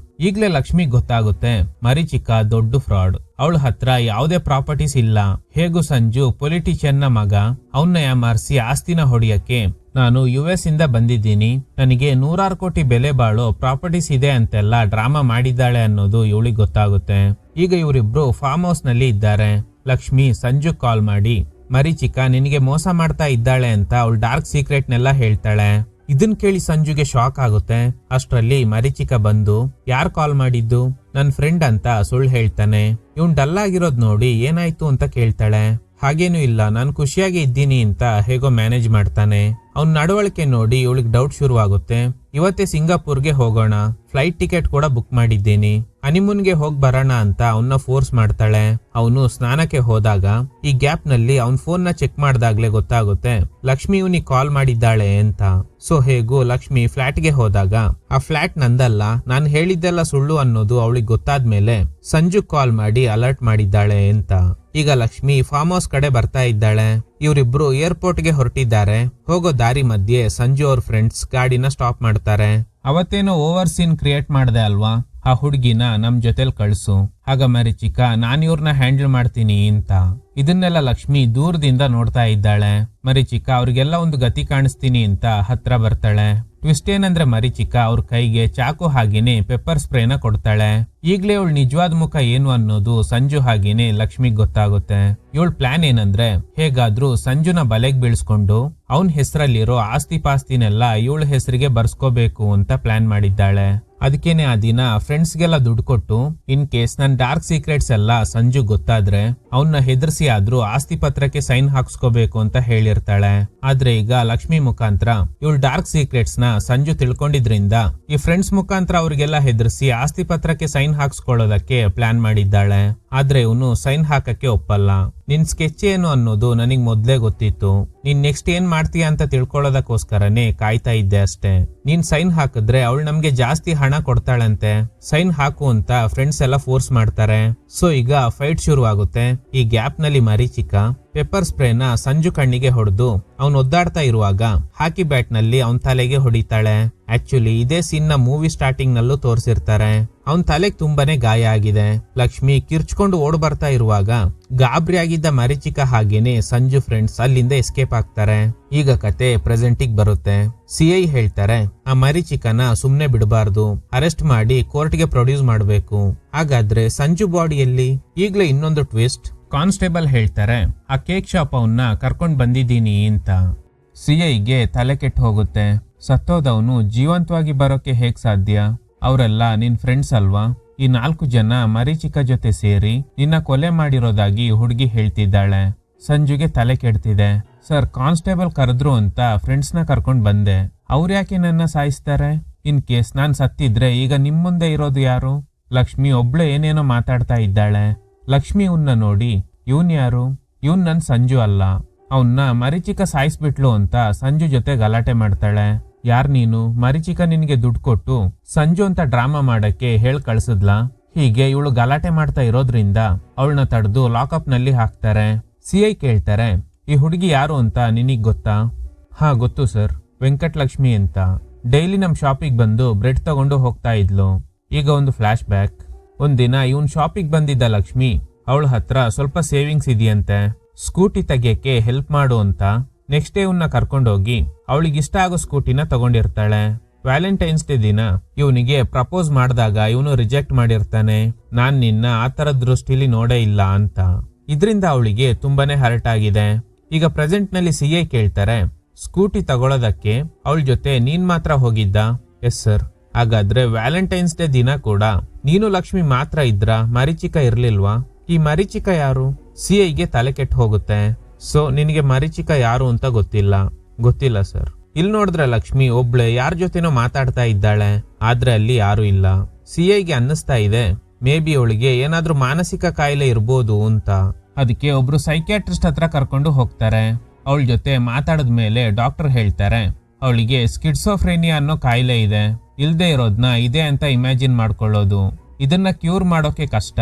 ಈಗ್ಲೇ ಲಕ್ಷ್ಮಿ ಗೊತ್ತಾಗುತ್ತೆ ಮರೀಚಿಕ ದೊಡ್ಡ ಫ್ರಾಡ್. ಅವಳ ಹತ್ರ ಯಾವುದೇ ಪ್ರಾಪರ್ಟೀಸ್ ಇಲ್ಲ. ಹೇಗೂ ಸಂಜು ಪೊಲಿಟಿಷಿಯನ್ ನ ಮಗ, ಅವನ್ನ ಯಾಮಾರಿಸಿ ಆಸ್ತಿನ ಹೊಡಿಯಕ್ಕೆ ನಾನು US ಇಂದ ಬಂದಿದ್ದೀನಿ, ನನಗೆ 100 ಕೋಟಿ ಬೆಲೆ ಬಾಳೋ ಪ್ರಾಪರ್ಟೀಸ್ ಇದೆ ಅಂತೆಲ್ಲ ಡ್ರಾಮಾ ಮಾಡಿದ್ದಾಳೆ ಅನ್ನೋದು ಇವಳಿಗೆ ಗೊತ್ತಾಗುತ್ತೆ. ಈಗ ಇವರಿಬ್ರು ಫಾರ್ಮ್ ಹೌಸ್ ನಲ್ಲಿ ಇದ್ದಾರೆ. ಲಕ್ಷ್ಮಿ ಸಂಜು ಕಾಲ್ ಮಾಡಿ ಮರೀಚಿಕ ನಿನಗೆ ಮೋಸ ಮಾಡ್ತಾ ಇದ್ದಾಳೆ ಅಂತ ಅವಳು ಡಾರ್ಕ್ ಸೀಕ್ರೆಟ್ನೆಲ್ಲ ಹೇಳ್ತಾಳೆ. ಇದನ್ ಕೇಳಿ ಸಂಜುಗೆ ಶಾಕ್ ಆಗುತ್ತೆ. ಅಷ್ಟ್ರಲ್ಲಿ ಮರೀಚಿಕ ಬಂದು ಯಾರ್ ಕಾಲ್ ಮಾಡಿದ್ದು, ನನ್ ಫ್ರೆಂಡ್ ಅಂತ ಸುಳ್ಳು ಹೇಳ್ತಾನೆ. ಇವನ್ ಡಲ್ ಆಗಿರೋದ್ ನೋಡಿ ಏನಾಯ್ತು ಅಂತ ಕೇಳ್ತಾಳೆ. ಹಾಗೇನು ಇಲ್ಲ, ನಾನು ಖುಷಿಯಾಗಿ ಇದ್ದೀನಿ ಅಂತ ಹೇಗೋ ಮ್ಯಾನೇಜ್ ಮಾಡ್ತಾನೆ. ಅವ್ನ ನಡವಳಿಕೆ ನೋಡಿ ಇವಳಿಗೆ ಡೌಟ್ ಶುರುವಾಗುತ್ತೆ. ಇವತ್ತೇ ಸಿಂಗಾಪುರ್ಗೆ ಹೋಗೋಣ, ಫ್ಲೈಟ್ ಟಿಕೆಟ್ ಕೂಡ ಬುಕ್ ಮಾಡಿದ್ದೀನಿ, ಹನಿಮೂನ್ಗೆ ಹೋಗ್ ಬರೋಣ ಅಂತ ಅವನ್ನ ಫೋರ್ಸ್ ಮಾಡ್ತಾಳೆ. ಅವನು ಸ್ನಾನಕ್ಕೆ ಹೋದಾಗ ಈ ಗ್ಯಾಪ್ ನಲ್ಲಿ ಅವನ್ ಫೋನ್ ನ ಚೆಕ್ ಮಾಡ್ದಾಗ್ಲೇ ಗೊತ್ತಾಗುತ್ತೆ ಲಕ್ಷ್ಮಿ ಇವನಿಗೆ ಕಾಲ್ ಮಾಡಿದ್ದಾಳೆ ಅಂತ. ಸೊ ಹೇಗೂ ಲಕ್ಷ್ಮಿ ಫ್ಲಾಟ್ಗೆ ಹೋದಾಗ ಆ ಫ್ಲಾಟ್ ನಂದಲ್ಲ, ನಾನು ಹೇಳಿದ್ದೆಲ್ಲ ಸುಳ್ಳು ಅನ್ನೋದು ಅವಳಿಗೆ ಗೊತ್ತಾದ್ಮೇಲೆ ಸಂಜು ಕಾಲ್ ಮಾಡಿ ಅಲರ್ಟ್ ಮಾಡಿದ್ದಾಳೆ ಅಂತ. ಈಗ ಲಕ್ಷ್ಮಿ ಫಾರ್ಮ್ ಹೌಸ್ ಕಡೆ ಬರ್ತಾ ಇದ್ದಾಳೆ. ಇವರಿಬ್ರು ಏರ್ಪೋರ್ಟ್ ಗೆ ಹೊರಟಿದ್ದಾರೆ. ಹೋಗೋ ದಾರಿ ಮಧ್ಯೆ ಸಂಜು ಅವ್ರ ಫ್ರೆಂಡ್ಸ್ ಗಾಡಿನ ಸ್ಟಾಪ್ ಮಾಡ್ತಾರೆ. ಅವತ್ತೇನೋ ಓವರ್ ಸೀನ್ ಕ್ರಿಯೇಟ್ ಮಾಡ್ದೆ ಅಲ್ವಾ, ಆ ಹುಡ್ಗಿನ ನಮ್ ಜೊತೆಲ್ ಕಳ್ಸು, ಆಗ ಮರೀಚಿಕ ನಾನ್ ಇವ್ರನ್ನ ಹ್ಯಾಂಡಲ್ ಮಾಡ್ತೀನಿ ಅಂತ. ಇದನ್ನೆಲ್ಲ ಲಕ್ಷ್ಮಿ ದೂರದಿಂದ ನೋಡ್ತಾ ಇದ್ದಾಳೆ. ಮರೀಚಿಕ ಅವ್ರಿಗೆಲ್ಲ ಒಂದು ಗತಿ ಕಾಣಿಸ್ತೀನಿ ಅಂತ ಹತ್ರ ಬರ್ತಾಳೆ. ಟ್ವಿಸ್ಟ್ ಏನಂದ್ರೆ ಮರೀಚಿಕ ಅವ್ರ ಕೈಗೆ ಚಾಕು ಹಾಗೇನೆ ಪೆಪ್ಪರ್ ಸ್ಪ್ರೇನ ಕೊಡ್ತಾಳೆ. ಈಗ್ಲೇ ಇವಳು ನಿಜವಾದ ಮುಖ ಏನು ಅನ್ನೋದು ಸಂಜು ಹಾಗೇನೆ ಲಕ್ಷ್ಮಿಗ್ ಗೊತ್ತಾಗುತ್ತೆ. ಇವಳ ಪ್ಲಾನ್ ಏನಂದ್ರೆ ಹೇಗಾದ್ರೂ ಸಂಜುನ ಬಲೆಗ್ ಬೀಳ್ಸ್ಕೊಂಡು ಅವನ್ ಹೆಸರಲ್ಲಿರೋ ಆಸ್ತಿ ಪಾಸ್ತಿನೆಲ್ಲ ಇವಳ ಹೆಸರಿಗೆ ಬರ್ಸ್ಕೋಬೇಕು ಅಂತ ಪ್ಲಾನ್ ಮಾಡಿದ್ದಾಳೆ. ಅದಕ್ಕೇನೆ ಆ ದಿನ ಫ್ರೆಂಡ್ಸ್ಗೆಲ್ಲ ದುಡ್ಡು ಕೊಟ್ಟು ಇನ್ ಕೇಸ್ ನನ್ ಡಾರ್ಕ್ ಸೀಕ್ರೆಟ್ಸ್ ಎಲ್ಲ ಸಂಜು ಗೊತ್ತಾದ್ರೆ ಅವನ್ನ ಹೆದರ್ಸಿ ಆದ್ರೂ ಆಸ್ತಿ ಪತ್ರಕ್ಕೆ ಸೈನ್ ಹಾಕ್ಸ್ಕೋಬೇಕು ಅಂತ ಹೇಳಿರ್ತಾಳೆ. ಆದ್ರೆ ಈಗ ಲಕ್ಷ್ಮಿ ಮುಖಾಂತರ ಇವಳು ಡಾರ್ಕ್ ಸೀಕ್ರೆಟ್ಸ್ ನ ಸಂಜು ತಿಳ್ಕೊಂಡಿದ್ರಿಂದ ಈ ಫ್ರೆಂಡ್ಸ್ ಮುಖಾಂತರ ಅವ್ರಿಗೆಲ್ಲ ಹೆದರ್ಸಿ ಆಸ್ತಿ ಪತ್ರಕ್ಕೆ ಸೈನ್ ಹಾಕ್ಸ್ಕೊಳ್ಳೋದಕ್ಕೆ ಪ್ಲಾನ್ ಮಾಡಿದ್ದಾಳೆ. ಆದ್ರೆ ಇವನು ಸೈನ್ ಹಾಕಕ್ಕೆ ಒಪ್ಪಲ್ಲ. ನಿನ್ ಸ್ಕೆಚ್ ಏನು ಅನ್ನೋದು ನನಗ್ ಮೊದ್ಲೇ ಗೊತ್ತಿತ್ತು, ನೀನ್ ನೆಕ್ಸ್ಟ್ ಏನ್ ಮಾಡ್ತೀಯ ಅಂತ ತಿಳ್ಕೊಳ್ಳೋದಕ್ಕೋಸ್ಕರನೇ ಕಾಯ್ತಾ ಇದ್ದೆ ಅಷ್ಟೇ. ನೀನ್ ಸೈನ್ ಹಾಕಿದ್ರೆ ಅವಳು ನಮ್ಗೆ ಜಾಸ್ತಿ ಹಣ ಕೊಡ್ತಾಳಂತೆ, ಸೈನ್ ಹಾಕು ಅಂತ ಫ್ರೆಂಡ್ಸ್ ಎಲ್ಲ ಫೋರ್ಸ್ ಮಾಡ್ತಾರೆ. ಸೊ ಈಗ ಫೈಟ್ ಶುರು ಆಗುತ್ತೆ. ಈ ಗ್ಯಾಪ್ ನಲ್ಲಿ ಮರೀಚಿಕ ಪೆಪ್ಪರ್ ಸ್ಪ್ರೇನ ಸಂಜು ಕಣ್ಣಿಗೆ ಹೊಡೆದು ಅವನ್ ಒದ್ದಾಡ್ತಾ ಇರುವಾಗ ಹಾಕಿ ಬ್ಯಾಟ್ ನಲ್ಲಿ ಅವನ್ ತಲೆಗೆ ಹೊಡಿತಾಳೆ. ಆಕ್ಚುಲಿ ಇದೇ ಸೀನ್ ನ ಮೂವಿ ಸ್ಟಾರ್ಟಿಂಗ್ ನಲ್ಲೂ ತೋರಿಸಿರ್ತಾರೆ. ಅವನ್ ತಲೆಗೆ ತುಂಬಾನೇ ಗಾಯ ಆಗಿದೆ. ಲಕ್ಷ್ಮಿ ಕಿರ್ಚ್ಕೊಂಡು ಓಡ್ ಬರ್ತಾ ಇರುವಾಗ ಗಾಬರಿಯಾಗಿದ್ದ ಮರೀಚಿಕ ಹಾಗೇನೆ ಸಂಜು ಫ್ರೆಂಡ್ಸ್ ಅಲ್ಲಿಂದ ಎಸ್ಕೇಪ್ ಆಗ್ತಾರೆ. ಈಗ ಕತೆ ಪ್ರೆಸೆಂಟಿಗ್ ಬರುತ್ತೆ. CI ಹೇಳ್ತಾರೆ ಆ ಮರೀಚಿಕನ ಸುಮ್ನೆ ಬಿಡಬಾರ್ದು, ಅರೆಸ್ಟ್ ಮಾಡಿ ಕೋರ್ಟ್ಗೆ ಪ್ರೊಡ್ಯೂಸ್ ಮಾಡ್ಬೇಕು. ಹಾಗಾದ್ರೆ ಸಂಜು ಬಾಡಿಯಲ್ಲಿ? ಈಗ್ಲೇ ಇನ್ನೊಂದು ಟ್ವಿಸ್ಟ್. ಕಾನ್ಸ್ಟೇಬಲ್ ಹೇಳ್ತಾರೆ ಆ ಕೇಕ್ ಶಾಪ್ ಅವನ್ನ ಕರ್ಕೊಂಡ್ ಬಂದಿದ್ದೀನಿ ಅಂತ. CIಗೆ ತಲೆ ಕೆಟ್ಟು ಹೋಗುತ್ತೆ. ಸತ್ತೋದವನು ಜೀವಂತವಾಗಿ ಬರೋಕೆ ಹೇಗ್ ಸಾಧ್ಯ? ಅವರೆಲ್ಲ ನಿನ್ ಫ್ರೆಂಡ್ಸ್ ಅಲ್ವಾ? ಈ 4 ಜನ ಮರೀಚಿಕ ಜೊತೆ ಸೇರಿ ನಿನ್ನ ಕೊಲೆ ಮಾಡಿರೋದಾಗಿ ಹುಡುಗಿ ಹೇಳ್ತಿದ್ದಾಳೆ. ಸಂಜುಗೆ ತಲೆ ಕೆಡ್ತಿದೆ. ಸರ್, ಕಾನ್ಸ್ಟೇಬಲ್ ಕರೆದ್ರು ಅಂತ ಫ್ರೆಂಡ್ಸ್ ನ ಕರ್ಕೊಂಡ್ ಬಂದೆ, ಅವ್ರ್ಯಾಕೆ ನನ್ನ ಸಾಯಿಸ್ತಾರೆ? ಇನ್ ಕೇಸ್ ನಾನ್ ಸತ್ತಿದ್ರೆ ಈಗ ನಿಮ್ ಮುಂದೆ ಇರೋದು ಯಾರು? ಲಕ್ಷ್ಮಿ ಒಬ್ಳೆ ಏನೇನೋ ಮಾತಾಡ್ತಾ ಇದ್ದಾಳೆ. ಲಕ್ಷ್ಮಿ ಇವನ್ನ ನೋಡಿ, ಇವನ್ ಯಾರು? ಇವನ್ ನನ್ ಸಂಜು ಅಲ್ಲ, ಅವನ್ನ ಮರೀಚಿಕ ಸಾಯಿಸ್ಬಿಟ್ಲು ಅಂತ ಸಂಜು ಜೊತೆ ಗಲಾಟೆ ಮಾಡ್ತಾಳೆ. ಯಾರ್ ನೀನು? ಮರೀಚಿಕ ನಿನ್ಗೆ ದುಡ್ಡು ಕೊಟ್ಟು ಸಂಜು ಅಂತ ಡ್ರಾಮಾ ಮಾಡಕ್ಕೆ ಹೇಳ್ ಕಳ್ಸಿದ್ಲಾ? ಹೀಗೆ ಇವಳು ಗಲಾಟೆ ಮಾಡ್ತಾ ಇರೋದ್ರಿಂದ ಅವಳನ್ನ ತಡೆದು ಲಾಕಪ್ ನಲ್ಲಿ ಹಾಕ್ತಾರೆ. CI ಕೇಳ್ತಾರೆ, ಈ ಹುಡುಗಿ ಯಾರು ಅಂತ ನಿನಗ್ ಗೊತ್ತಾ? ಹಾ ಗೊತ್ತು ಸರ್, ವೆಂಕಟಲಕ್ಷ್ಮಿ ಅಂತ. ಡೈಲಿ ನಮ್ ಶಾಪಿಗೆ ಬಂದು ಬ್ರೆಡ್ ತಗೊಂಡು ಹೋಗ್ತಾ ಇದ್ಲು. ಈಗ ಒಂದು ಫ್ಲಾಶ್ ಬ್ಯಾಕ್. ಒಂದಿನ ಇವನ್ ಶಾಪಿಗೆ ಬಂದಿದ್ದ ಲಕ್ಷ್ಮಿ ಅವಳ ಹತ್ರ ಸ್ವಲ್ಪ ಸೇವಿಂಗ್ಸ್ ಇದೆಯಂತೆ. ಸ್ಕೂಟಿ ತೆಗಿಯಕ್ಕೆ ಹೆಲ್ಪ್ ಮಾಡು ಅಂತ ನೆಕ್ಸ್ಟ್ ಡೇ ಇವನ್ನ ಕರ್ಕೊಂಡೋಗಿ ಅವಳಿಗಿಷ್ಟ ಆಗೋ ಸ್ಕೂಟಿನ ತಗೊಂಡಿರ್ತಾಳೆ. ವ್ಯಾಲೆಂಟೈನ್ಸ್ ಡೇ ದಿನ ಇವನಿಗೆ ಪ್ರಪೋಸ್ ಮಾಡಿದಾಗ ಇವನು ರಿಜೆಕ್ಟ್ ಮಾಡಿರ್ತಾನೆ. ನಾನ್ ನಿನ್ನ ಆ ತರದ ದೃಷ್ಟಿಲಿ ನೋಡೇ ಇಲ್ಲ ಅಂತ. ಇದರಿಂದ ಅವಳಿಗೆ ತುಂಬಾನೇ ಹರ್ಟ್ ಆಗಿದೆ. ಈಗ ಪ್ರೆಸೆಂಟ್ ನಲ್ಲಿ CI ಕೇಳ್ತಾರೆ, ಸ್ಕೂಟಿ ತಗೊಳ್ಳೋದಕ್ಕೆ ಅವಳ ಜೊತೆ ನೀನ್ ಮಾತ್ರ ಹೋಗಿದ್ದ? Yes sir. ಹಾಗಾದ್ರೆ ವ್ಯಾಲೆಂಟೈನ್ಸ್ ಡೇ ದಿನ ಕೂಡ ನೀನು ಲಕ್ಷ್ಮಿ ಮಾತ್ರ ಇದ್ರ, ಮರೀಚಿಕ ಇರ್ಲಿಲ್ವಾ? ಈ ಮರೀಚಿಕ ಯಾರು? CIಗೆ ತಲೆ ಕೆಟ್ಟು ಹೋಗುತ್ತೆ. ಸೊ ನಿನಗೆ ಮರೀಚಿಕ ಯಾರು ಅಂತ ಗೊತ್ತಿಲ್ಲ? ಗೊತ್ತಿಲ್ಲ ಸರ್. ಇಲ್ಲಿ ನೋಡಿದ್ರೆ ಲಕ್ಷ್ಮಿ ಒಬ್ಳೆ ಯಾರ ಜೊತೆನೋ ಮಾತಾಡ್ತಾ ಇದ್ದಾಳೆ, ಆದ್ರೆ ಅಲ್ಲಿ ಯಾರು ಇಲ್ಲ. CIಗೆ ಅನ್ನಿಸ್ತಾ ಇದೆ ಮೇ ಬಿ ಅವಳಿಗೆ ಏನಾದ್ರೂ ಮಾನಸಿಕ ಕಾಯಿಲೆ ಇರ್ಬೋದು ಅಂತ. ಅದಕ್ಕೆ ಒಬ್ರು ಸೈಕ್ಯಾಟ್ರಿಸ್ಟ್ ಹತ್ರ ಕರ್ಕೊಂಡು ಹೋಗ್ತಾರೆ. ಅವಳ ಜೊತೆ ಮಾತಾಡಿದ್ಮೇಲೆ ಡಾಕ್ಟರ್ ಹೇಳ್ತಾರೆ ಅವಳಿಗೆ ಸ್ಕಿಡ್ಸೋಫ್ರೇನಿಯಾ ಅನ್ನೋ ಕಾಯಿಲೆ ಇದೆ. ಇಲ್ದೇ ಇರೋದ್ನ ಇದೆ ಅಂತ ಇಮ್ಯಾಜಿನ್ ಮಾಡ್ಕೊಳ್ಳೋದು. ಇದನ್ನ ಕ್ಯೂರ್ ಮಾಡೋಕೆ ಕಷ್ಟ,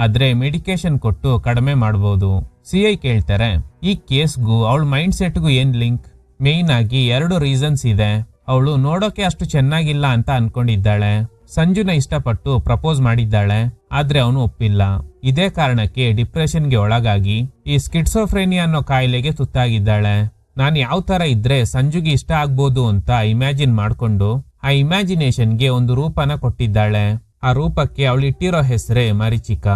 ಆದ್ರೆ ಮೆಡಿಕೇಶನ್ ಕೊಟ್ಟು ಕಡಿಮೆ ಮಾಡಬಹುದು. CI ಕೇಳ್ತಾರೆ, ಈ ಕೇಸ್ಗೂ ಅವಳ ಮೈಂಡ್ ಸೆಟ್ಗೂ ಏನ್ ಲಿಂಕ್? ಮೇನ್ ಆಗಿ 2 ರೀಸನ್ಸ್ ಇದೆ. ಅವಳು ನೋಡೋಕೆ ಅಷ್ಟು ಚೆನ್ನಾಗಿಲ್ಲ ಅಂತ ಅನ್ಕೊಂಡಿದ್ದಾಳೆ. ಸಂಜುನ ಇಷ್ಟಪಟ್ಟು ಪ್ರಪೋಸ್ ಮಾಡಿದ್ದಾಳೆ, ಆದ್ರೆ ಅವನು ಒಪ್ಪಿಲ್ಲ. ಇದೇ ಕಾರಣಕ್ಕೆ ಡಿಪ್ರೆಷನ್ಗೆ ಒಳಗಾಗಿ ಈ ಸ್ಕಿಡ್ಸೋಫ್ರೇನಿಯಾ ಅನ್ನೋ ಕಾಯಿಲೆಗೆ ತುತ್ತಾಗಿದ್ದಾಳೆ. ನಾನ್ ಯಾವ ತರ ಇದ್ರೆ ಸಂಜುಗೆ ಇಷ್ಟ ಆಗ್ಬೋದು ಅಂತ ಇಮ್ಯಾಜಿನ್ ಮಾಡ್ಕೊಂಡು ಆ ಇಮ್ಯಾಜಿನೇಷನ್ಗೆ ಒಂದು ರೂಪನ ಕೊಟ್ಟಿದ್ದಾಳೆ. ಆ ರೂಪಕ್ಕೆ ಅವಳು ಇಟ್ಟಿರೋ ಹೆಸರೇ ಮರೀಚಿಕ.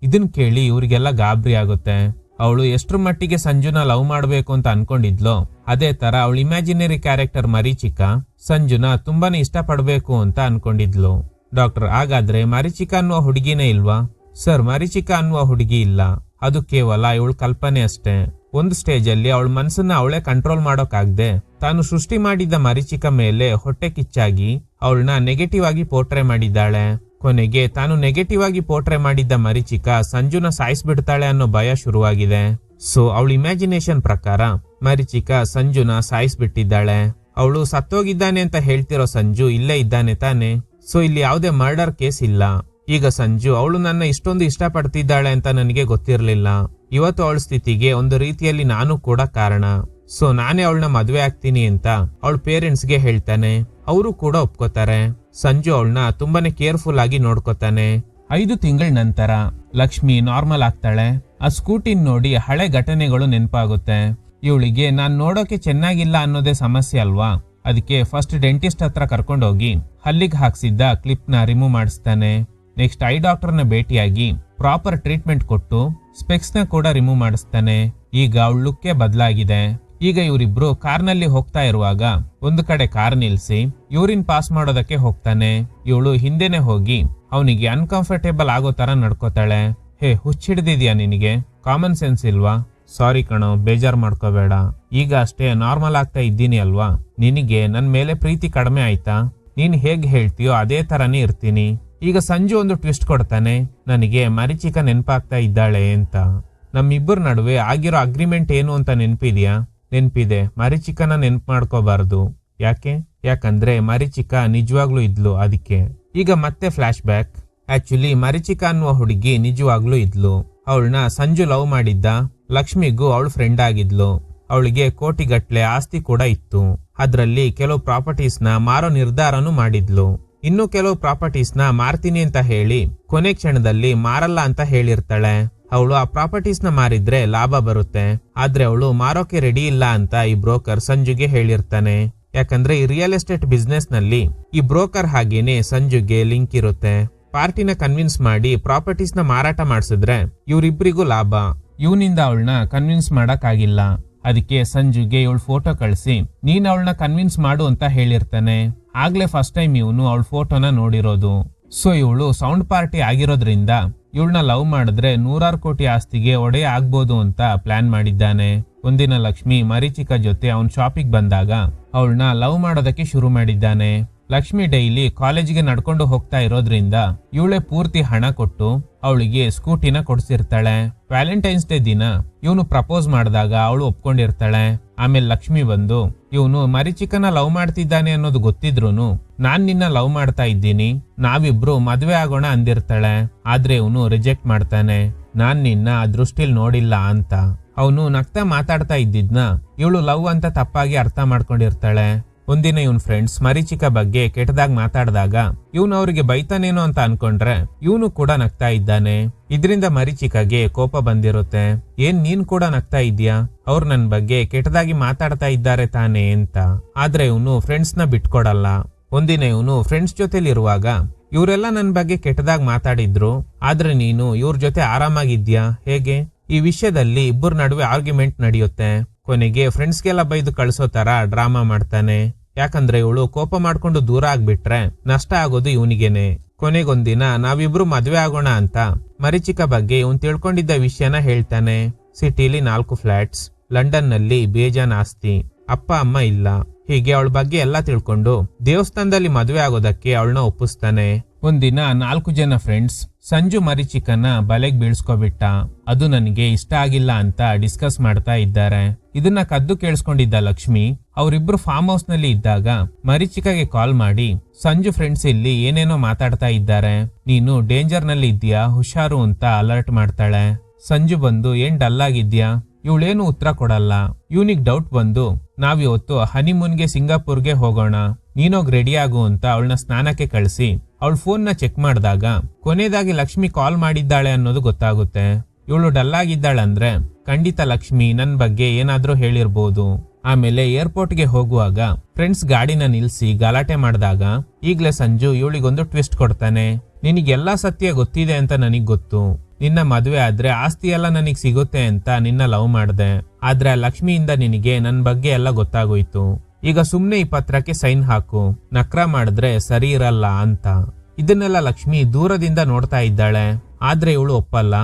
ಇದನ್ ಕೇಳಿ ಇವ್ರಿಗೆಲ್ಲ ಗಾಬರಿ ಆಗುತ್ತೆ. ಅವಳು ಎಷ್ಟ್ರ ಮಟ್ಟಿಗೆ ಸಂಜುನ ಲವ್ ಮಾಡ್ಬೇಕು ಅಂತ ಅನ್ಕೊಂಡಿದ್ಲೋ ಅದೇ ತರ ಅವಳು ಇಮ್ಯಾಜಿನರಿ ಕ್ಯಾರೆಕ್ಟರ್ ಮರೀಚಿಕ ಸಂಜುನ ತುಂಬಾನೇ ಇಷ್ಟ ಪಡ್ಬೇಕು ಅಂತ ಅನ್ಕೊಂಡಿದ್ಲು. ಡಾಕ್ಟರ್, ಹಾಗಾದ್ರೆ ಮರೀಚಿಕ ಅನ್ನುವ ಹುಡುಗಿನೇ ಇಲ್ವಾ? ಸರ್, ಮರೀಚಿಕ ಅನ್ನುವ ಹುಡುಗಿ ಇಲ್ಲ, ಅದು ಕೇವಲ ಇವಳ ಕಲ್ಪನೆ ಅಷ್ಟೇ. ಒಂದು ಸ್ಟೇಜ್ ಅಲ್ಲಿ ಅವಳ ಮನಸ್ಸನ್ನ ಅವಳೇ ಕಂಟ್ರೋಲ್ ಮಾಡೋಕಾಗ್ದೆ ತಾನು ಸೃಷ್ಟಿ ಮಾಡಿದ್ದ ಮರೀಚಿಕ ಮೇಲೆ ಹೊಟ್ಟೆ ಕಿಚ್ಚಾಗಿ ಅವಳನ್ನ ನೆಗೆಟಿವ್ ಆಗಿ ಪೋರ್ಟ್ರೇ ಮಾಡಿದ್ದಾಳೆ. ಕೊನೆಗೆ ತಾನು ನೆಗೆಟಿವ್ ಆಗಿ ಪೋರ್ಟ್ರೇ ಮಾಡಿದ್ದ ಮರೀಚಿಕ ಸಂಜುನ ಸಾಯಿಸ್ಬಿಡ್ತಾಳೆ ಅನ್ನೋ ಭಯ ಶುರುವಾಗಿದೆ. ಸೊ ಅವಳ ಇಮ್ಯಾಜಿನೇಷನ್ ಪ್ರಕಾರ ಮರೀಚಿಕ ಸಂಜುನ ಸಾಯಿಸ್ಬಿಟ್ಟಿದ್ದಾಳೆ. ಅವಳು ಸತ್ತೋಗಿದ್ದಾನೆ ಅಂತ ಹೇಳ್ತಿರೋ ಸಂಜು ಇಲ್ಲೇ ಇದ್ದಾನೆ ತಾನೆ. ಸೊ ಇಲ್ಲಿ ಯಾವುದೇ ಮರ್ಡರ್ ಕೇಸ್ ಇಲ್ಲ. ಈಗ ಸಂಜು ಅವಳು ನನ್ನ ಇಷ್ಟೊಂದು ಇಷ್ಟಪಡ್ತಿದ್ದಾಳೆ ಅಂತ ನನಗೆ ಗೊತ್ತಿರ್ಲಿಲ್ಲ. ಇವತ್ತು ಅವಳ ಸ್ಥಿತಿಗೆ ಒಂದು ರೀತಿಯಲ್ಲಿ ನಾನು ಕೂಡ ಕಾರಣ. ಸೊ ನಾನೇ ಅವಳನ್ನ ಮದ್ವೆ ಆಗ್ತೀನಿ ಅಂತ ಅವಳ ಪೇರೆಂಟ್ಸ್ಗೆ ಹೇಳ್ತಾನೆ. ಅವರು ಕೂಡ ಒಪ್ಕೋತಾರೆ. ಸಂಜು ಅವಳನ್ನ ತುಂಬಾನೇ ಕೇರ್ಫುಲ್ ಆಗಿ ನೋಡ್ಕೋತಾನೆ. 5 ತಿಂಗಳ ನಂತರ ಲಕ್ಷ್ಮಿ ನಾರ್ಮಲ್ ಆಗ್ತಾಳೆ. ಆ ಸ್ಕೂಟಿನ್ ನೋಡಿ ಹಳೆ ಘಟನೆಗಳು ನೆನಪಾಗುತ್ತೆ. ಇವಳಿಗೆ ನಾನ್ ನೋಡೋಕೆ ಚೆನ್ನಾಗಿಲ್ಲ ಅನ್ನೋದೇ ಸಮಸ್ಯೆ ಅಲ್ವಾ? ಅದಕ್ಕೆ ಫಸ್ಟ್ ಡೆಂಟಿಸ್ಟ್ ಹತ್ರ ಕರ್ಕೊಂಡೋಗಿ ಹಲ್ಲಿಗೆ ಹಾಕ್ಸಿದ್ದ ಕ್ಲಿಪ್ ನ ರಿಮೂವ್ ಮಾಡಿಸ್ತಾನೆ. ನೆಕ್ಸ್ಟ್ ಐ ಡಾಕ್ಟರ್ನ ಭೇಟಿಯಾಗಿ ಪ್ರಾಪರ್ ಟ್ರೀಟ್ಮೆಂಟ್ ಕೊಟ್ಟು ಸ್ಪೆಕ್ಸ್ ನ ಕೂಡ ರಿಮೂವ್ ಮಾಡಿಸ್ತಾನೆ. ಈಗ ಅವಳ ಲುಕ್ಕೇ ಬದಲಾಗಿದೆ. ಈಗ ಇವರಿಬ್ರು ಕಾರ್ನಲ್ಲಿ ಹೋಗ್ತಾ ಇರುವಾಗ ಒಂದು ಕಡೆ ಕಾರ್ ನಿಲ್ಸಿ ಯೂರಿನ್ ಪಾಸ್ ಮಾಡೋದಕ್ಕೆ ಹೋಗ್ತಾನೆ. ಇವಳು ಹಿಂದೆನೆ ಹೋಗಿ ಅವನಿಗೆ ಅನ್ಕಂಫರ್ಟೇಬಲ್ ಆಗೋ ತರ ನಡ್ಕೋತಾಳೆ. ಹೇ, ಹುಚ್ಚಿಡ್ದಿದ್ಯಾ ನಿನಗೆ? ಕಾಮನ್ ಸೆನ್ಸ್ ಇಲ್ವಾ? ಸಾರಿ ಕಣೋ, ಬೇಜಾರ್ ಮಾಡ್ಕೋಬೇಡ. ಈಗ ಅಷ್ಟೇ ನಾರ್ಮಲ್ ಆಗ್ತಾ ಇದ್ದೀನಿ ಅಲ್ವಾ? ನಿನಗೆ ನನ್ ಮೇಲೆ ಪ್ರೀತಿ ಕಡಿಮೆ ಆಯ್ತಾ? ನೀನ್ ಹೇಗ್ ಹೇಳ್ತೀಯೋ ಅದೇ ತರನೇ ಇರ್ತೀನಿ. ಈಗ ಸಂಜು ಒಂದು ಟ್ವಿಸ್ಟ್ ಕೊಡ್ತಾನೆ, ನನಗೆ ಮರೀಚಿಕ ನೆನಪಾಗ್ತಾ ಇದ್ದಾಳೆ ಅಂತ. ನಮ್ಮಿಬ್ಬರ ನಡುವೆ ಆಗಿರೋ ಅಗ್ರಿಮೆಂಟ್ ಏನು ಅಂತ ನೆನ್ಪಿದ್ಯಾ? ನೆನ್ಪಿದೆ. ಮರೀಚಿಕನ ನೆನ್ಪು ಮಾಡ್ಕೋಬಾರ್ದು. ಯಾಕಂದ್ರೆ ಮರೀಚಿಕ ನಿಜವಾಗ್ಲೂ ಇದ್ಲು, ಅದಕ್ಕೆ. ಈಗ ಮತ್ತೆ ಫ್ಲಾಶ್ ಬ್ಯಾಕ್. ಆಕ್ಚುಲಿ ಮರೀಚಿಕ ಅನ್ನುವ ಹುಡುಗಿ ನಿಜವಾಗ್ಲೂ ಇದ್ಲು. ಅವಳನ್ನ ಸಂಜು ಲವ್ ಮಾಡಿದ್ದ. ಲಕ್ಷ್ಮಿಗೂ ಅವಳು ಫ್ರೆಂಡ್ ಆಗಿದ್ಲು. ಅವಳಿಗೆ ಕೋಟಿಗಟ್ಲೆ ಆಸ್ತಿ ಕೂಡ ಇತ್ತು. ಅದ್ರಲ್ಲಿ ಕೆಲವು ಪ್ರಾಪರ್ಟೀಸ್ ನ ಮಾರೋ ನಿರ್ಧಾರನೂ ಮಾಡಿದ್ಲು. ಇನ್ನು ಕೆಲವು ಪ್ರಾಪರ್ಟೀಸ್ ನ ಮಾರ್ತೀನಿ ಅಂತ ಹೇಳಿ ಕೊನೆ ಕ್ಷಣದಲ್ಲಿ ಮಾರಲ್ಲ ಅಂತ ಹೇಳಿರ್ತಾಳೆ. ಅವಳು ಆ ಪ್ರಾಪರ್ಟೀಸ್ ನ ಮಾರಿದ್ರೆ ಲಾಭ ಬರುತ್ತೆ, ಆದ್ರೆ ಅವಳು ಮಾರೋಕೆ ರೆಡಿ ಇಲ್ಲ ಅಂತ ಈ ಬ್ರೋಕರ್ ಸಂಜುಗೆ ಹೇಳಿರ್ತಾನೆ. ಯಾಕಂದ್ರೆ ಈ ರಿಯಲ್ ಎಸ್ಟೇಟ್ ಬಿಸ್ನೆಸ್ ನಲ್ಲಿ ಈ ಬ್ರೋಕರ್ ಹಾಗೇನೆ ಸಂಜುಗೆ ಲಿಂಕ್ ಇರುತ್ತೆ. ಪಾರ್ಟಿನ ಕನ್ವಿನ್ಸ್ ಮಾಡಿ ಪ್ರಾಪರ್ಟೀಸ್ ನ ಮಾರಾಟ ಮಾಡಿಸಿದ್ರೆ ಇವ್ರಿಬ್ರಿಗೂ ಲಾಭ. ಇವನಿಂದ ಅವಳನ್ನ ಕನ್ವಿನ್ಸ್ ಮಾಡಕ್ ಆಗಿಲ್ಲ. ಅದಕ್ಕೆ ಸಂಜುಗೆ ಇವಳು ಫೋಟೋ ಕಳಿಸಿ ನೀನ್ ಅವಳನ್ನ ಕನ್ವಿನ್ಸ್ ಮಾಡು ಅಂತ ಹೇಳಿರ್ತಾನೆ. ಆಗ್ಲೇ ಫಸ್ಟ್ ಟೈಮ್ ಇವನು ಅವಳ ಫೋಟೋನ ನೋಡಿರೋದು. ಸೊ ಇವಳು ಸೌಂಡ್ ಪಾರ್ಟಿ ಆಗಿರೋದ್ರಿಂದ ಇವಳನ್ನ ಲವ್ ಮಾಡಿದ್ರೆ 100 ಕೋಟಿ ಆಸ್ತಿಗೆ ಒಡೆಯ ಆಗ್ಬೋದು ಅಂತ ಪ್ಲಾನ್ ಮಾಡಿದ್ದಾನೆ. ಒಂದಿನ ಲಕ್ಷ್ಮಿ ಮರೀಚಿಕ ಜೊತೆ ಅವನ್ ಶಾಪಿಗೆ ಬಂದಾಗ ಅವಳನ್ನ ಲವ್ ಮಾಡೋದಕ್ಕೆ ಶುರು ಮಾಡಿದ್ದಾನೆ. ಲಕ್ಷ್ಮಿ ಡೈಲಿ ಕಾಲೇಜಿಗೆ ನಡ್ಕೊಂಡು ಹೋಗ್ತಾ ಇರೋದ್ರಿಂದ ಇವಳೆ ಪೂರ್ತಿ ಹಣ ಕೊಟ್ಟು ಅವಳಿಗೆ ಸ್ಕೂಟಿನ ಕೊಡ್ಸಿರ್ತಾಳೆ. ವ್ಯಾಲೆಂಟೈನ್ಸ್ ಡೇ ದಿನ ಇವನು ಪ್ರಪೋಸ್ ಮಾಡಿದಾಗ ಅವಳು ಒಪ್ಕೊಂಡಿರ್ತಾಳೆ. ಆಮೇಲೆ ಲಕ್ಷ್ಮಿ ಬಂದು ಇವನು ಮರೀಚಿಕನ ಲವ್ ಮಾಡ್ತಿದ್ದಾನೆ ಅನ್ನೋದು ಗೊತ್ತಿದ್ರುನು ನಾನ್ ನಿನ್ನ ಲವ್ ಮಾಡ್ತಾ ಇದ್ದೀನಿ, ನಾವಿಬ್ರು ಮದ್ವೆ ಆಗೋಣ ಅಂದಿರ್ತಾಳೆ. ಆದ್ರೆ ಇವನು ರಿಜೆಕ್ಟ್ ಮಾಡ್ತಾನೆ, ನಾನ್ ನಿನ್ನ ಆ ದೃಷ್ಟಿಲ್ ನೋಡಿಲ್ಲ ಅಂತ. ಅವನು ನಗ್ತಾ ಮಾತಾಡ್ತಾ ಇದ್ದಿದ್ನ ಇವಳು ಲವ್ ಅಂತ ತಪ್ಪಾಗಿ ಅರ್ಥ ಮಾಡ್ಕೊಂಡಿರ್ತಾಳೆ. ಒಂದಿನ ಇವನ್ ಫ್ರೆಂಡ್ಸ್ ಮರೀಚಿಕ ಬಗ್ಗೆ ಕೆಟ್ಟದಾಗ ಮಾತಾಡಿದಾಗ ಇವನು ಅವ್ರಿಗೆ ಬೈತಾನೇನೋ ಅಂತ ಅನ್ಕೊಂಡ್ರೆ ಇವನು ಕೂಡ ನಗ್ತಾ ಇದ್ದಾನೆ. ಇದರಿಂದ ಮರೀಚಿಕಗೆ ಕೋಪ ಬಂದಿರುತ್ತೆ. ಏನ್ ನೀನ್ ಕೂಡ ನಗ್ತಾ ಇದ್ಯಾ, ಅವ್ರು ನನ್ ಬಗ್ಗೆ ಕೆಟ್ಟದಾಗಿ ಮಾತಾಡ್ತಾ ಇದ್ದಾರೆ ತಾನೇ ಅಂತ. ಆದ್ರೆ ಇವನು ಫ್ರೆಂಡ್ಸ್ ನ ಬಿಟ್ಕೊಡಲ್ಲ. ಒಂದಿನ ಇವನು ಫ್ರೆಂಡ್ಸ್ ಜೊತೆಲಿರುವಾಗ ಇವರೆಲ್ಲ ನನ್ ಬಗ್ಗೆ ಕೆಟ್ಟದಾಗ ಮಾತಾಡಿದ್ರು, ಆದ್ರೆ ನೀನು ಇವ್ರ ಜೊತೆ ಆರಾಮಾಗಿದ್ಯಾ ಹೇಗೆ? ಈ ವಿಷಯದಲ್ಲಿ ಇಬ್ಬರ ನಡುವೆ ಆರ್ಗ್ಯುಮೆಂಟ್ ನಡೆಯುತ್ತೆ. ಕೊನೆಗೆ ಫ್ರೆಂಡ್ಸ್ಗೆಲ್ಲ ಬೈದು ಕಳ್ಸೋ ತರ ಡ್ರಾಮಾ ಮಾಡ್ತಾನೆ. ಯಾಕಂದ್ರೆ ಇವಳು ಕೋಪ ಮಾಡ್ಕೊಂಡು ದೂರ ಆಗ್ಬಿಟ್ರೆ ನಷ್ಟ ಆಗೋದು ಇವನಿಗೇನೆ. ಕೊನೆಗೊಂದಿನ ನಾವಿಬ್ರು ಮದ್ವೆ ಆಗೋಣ ಅಂತ ಮರೀಚಿಕ ಬಗ್ಗೆ ಇವನ್ ತಿಳ್ಕೊಂಡಿದ್ದ ವಿಷಯನ ಹೇಳ್ತಾನೆ. ಸಿಟಿಲಿ 4 ಫ್ಲಾಟ್ಸ್, ಲಂಡನ್ ನಲ್ಲಿ ಬೇಜಾನ್ ಆಸ್ತಿ, ಅಪ್ಪ ಅಮ್ಮ ಇಲ್ಲ. ಹೀಗೆ ಅವಳ ಬಗ್ಗೆ ಎಲ್ಲ ತಿಳ್ಕೊಂಡು ದೇವಸ್ಥಾನದಲ್ಲಿ ಮದ್ವೆ ಆಗೋದಕ್ಕೆ ಅವಳನ್ನ ಒಪ್ಪಿಸ್ತಾನೆ. ಒಂದಿನ 4 ಜನ ಫ್ರೆಂಡ್ಸ್ ಸಂಜು ಮರೀಚಿಕನ ಬಲೆಗ್ ಬೀಳ್ಸ್ಕೊಬಿಟ್ಟ. ಅದು ನನಗೆ ಇಷ್ಟ ಆಗಿಲ್ಲ ಅಂತ ಡಿಸ್ಕಸ್ ಮಾಡ್ತಾ ಇದ್ದಾರೆ. ಇದನ್ನ ಕದ್ದು ಕೇಳಿಸ್ಕೊಂಡಿದ್ದ ಲಕ್ಷ್ಮಿ ಅವರಿಬ್ರು ಫಾರ್ಮ್ ಹೌಸ್ ನಲ್ಲಿ ಇದ್ದಾಗ ಮರೀಚಿಕಗೆ ಕಾಲ್ ಮಾಡಿ ಸಂಜು ಫ್ರೆಂಡ್ಸ್ ಇಲ್ಲಿ ಏನೇನೋ ಮಾತಾಡ್ತಾ ಇದ್ದಾರೆ, ನೀನು ಡೇಂಜರ್ ನಲ್ಲಿ ಇದ್ಯಾ, ಹುಷಾರು ಅಂತ ಅಲರ್ಟ್ ಮಾಡ್ತಾಳೆ. ಸಂಜು ಬಂದು ಏನ್ ಡಲ್ ಆಗಿದ್ಯಾ, ಇವಳೇನು ಉತ್ತರ ಕೊಡಲ್ಲ. ಇವನಿಗ್ ಡೌಟ್ ಬಂದು ನಾವಿವತ್ತು ಹನಿಮೂನ್ಗೆ ಸಿಂಗಾಪುರ್ಗೆ ಹೋಗೋಣ, ನೀನೋಗ್ ರೆಡಿ ಆಗು ಅಂತ ಅವಳನ್ನ ಸ್ನಾನಕ್ಕೆ ಕಳಿಸಿ ಅವಳ ಫೋನ್ ನ ಚೆಕ್ ಮಾಡಿದಾಗ ಕೊನೆಯದಾಗಿ ಲಕ್ಷ್ಮಿ ಕಾಲ್ ಮಾಡಿದ್ದಾಳೆ ಅನ್ನೋದು ಗೊತ್ತಾಗುತ್ತೆ. ಇವಳು ಡಲ್ ಆಗಿದ್ದಾಳಂದ್ರೆ ಖಂಡಿತ ಲಕ್ಷ್ಮಿ ನನ್ ಬಗ್ಗೆ ಏನಾದ್ರೂ ಹೇಳಿರ್ಬೋದು. ಆಮೇಲೆ ಏರ್ಪೋರ್ಟ್ಗೆ ಹೋಗುವಾಗ ಫ್ರೆಂಡ್ಸ್ ಗಾಡಿನ ನಿಲ್ಸಿ ಗಲಾಟೆ ಮಾಡಿದಾಗ ಈಗ್ಲೇ ಸಂಜು ಇವಳಿಗೊಂದು ಟ್ವಿಸ್ಟ್ ಕೊಡ್ತಾನೆ. ನಿನಗೆಲ್ಲಾ ಸತ್ಯ ಗೊತ್ತಿದೆ ಅಂತ ನನಗ್ ಗೊತ್ತು, ನಿನ್ನ ಮದ್ವೆ ಆದ್ರೆ ಆಸ್ತಿ ಎಲ್ಲ ನನಗ್ ಸಿಗುತ್ತೆ ಅಂತ ನಿನ್ನ ಲವ್ ಮಾಡ್ದೆ, ಆದ್ರೆ ಆ ಲಕ್ಷ್ಮಿಯಿಂದ ನಿನಗೆ ನನ್ ಬಗ್ಗೆ ಎಲ್ಲ ಗೊತ್ತಾಗೋಯ್ತು. ಈಗ ಸುಮ್ನೆ ಈ ಪತ್ರಕ್ಕೆ ಸೈನ್ ಹಾಕು, ನಕ್ರ ಮಾಡಿದ್ರೆ ಸರಿ ಇರಲ್ಲ ಅಂತ. ಇದನ್ನೆಲ್ಲ ಲಕ್ಷ್ಮಿ ದೂರದಿಂದ ನೋಡ್ತಾ ಇದ್ದಾಳೆ. ಆದ್ರೆ ಇವಳು ಒಪ್ಪಲ್ಲ.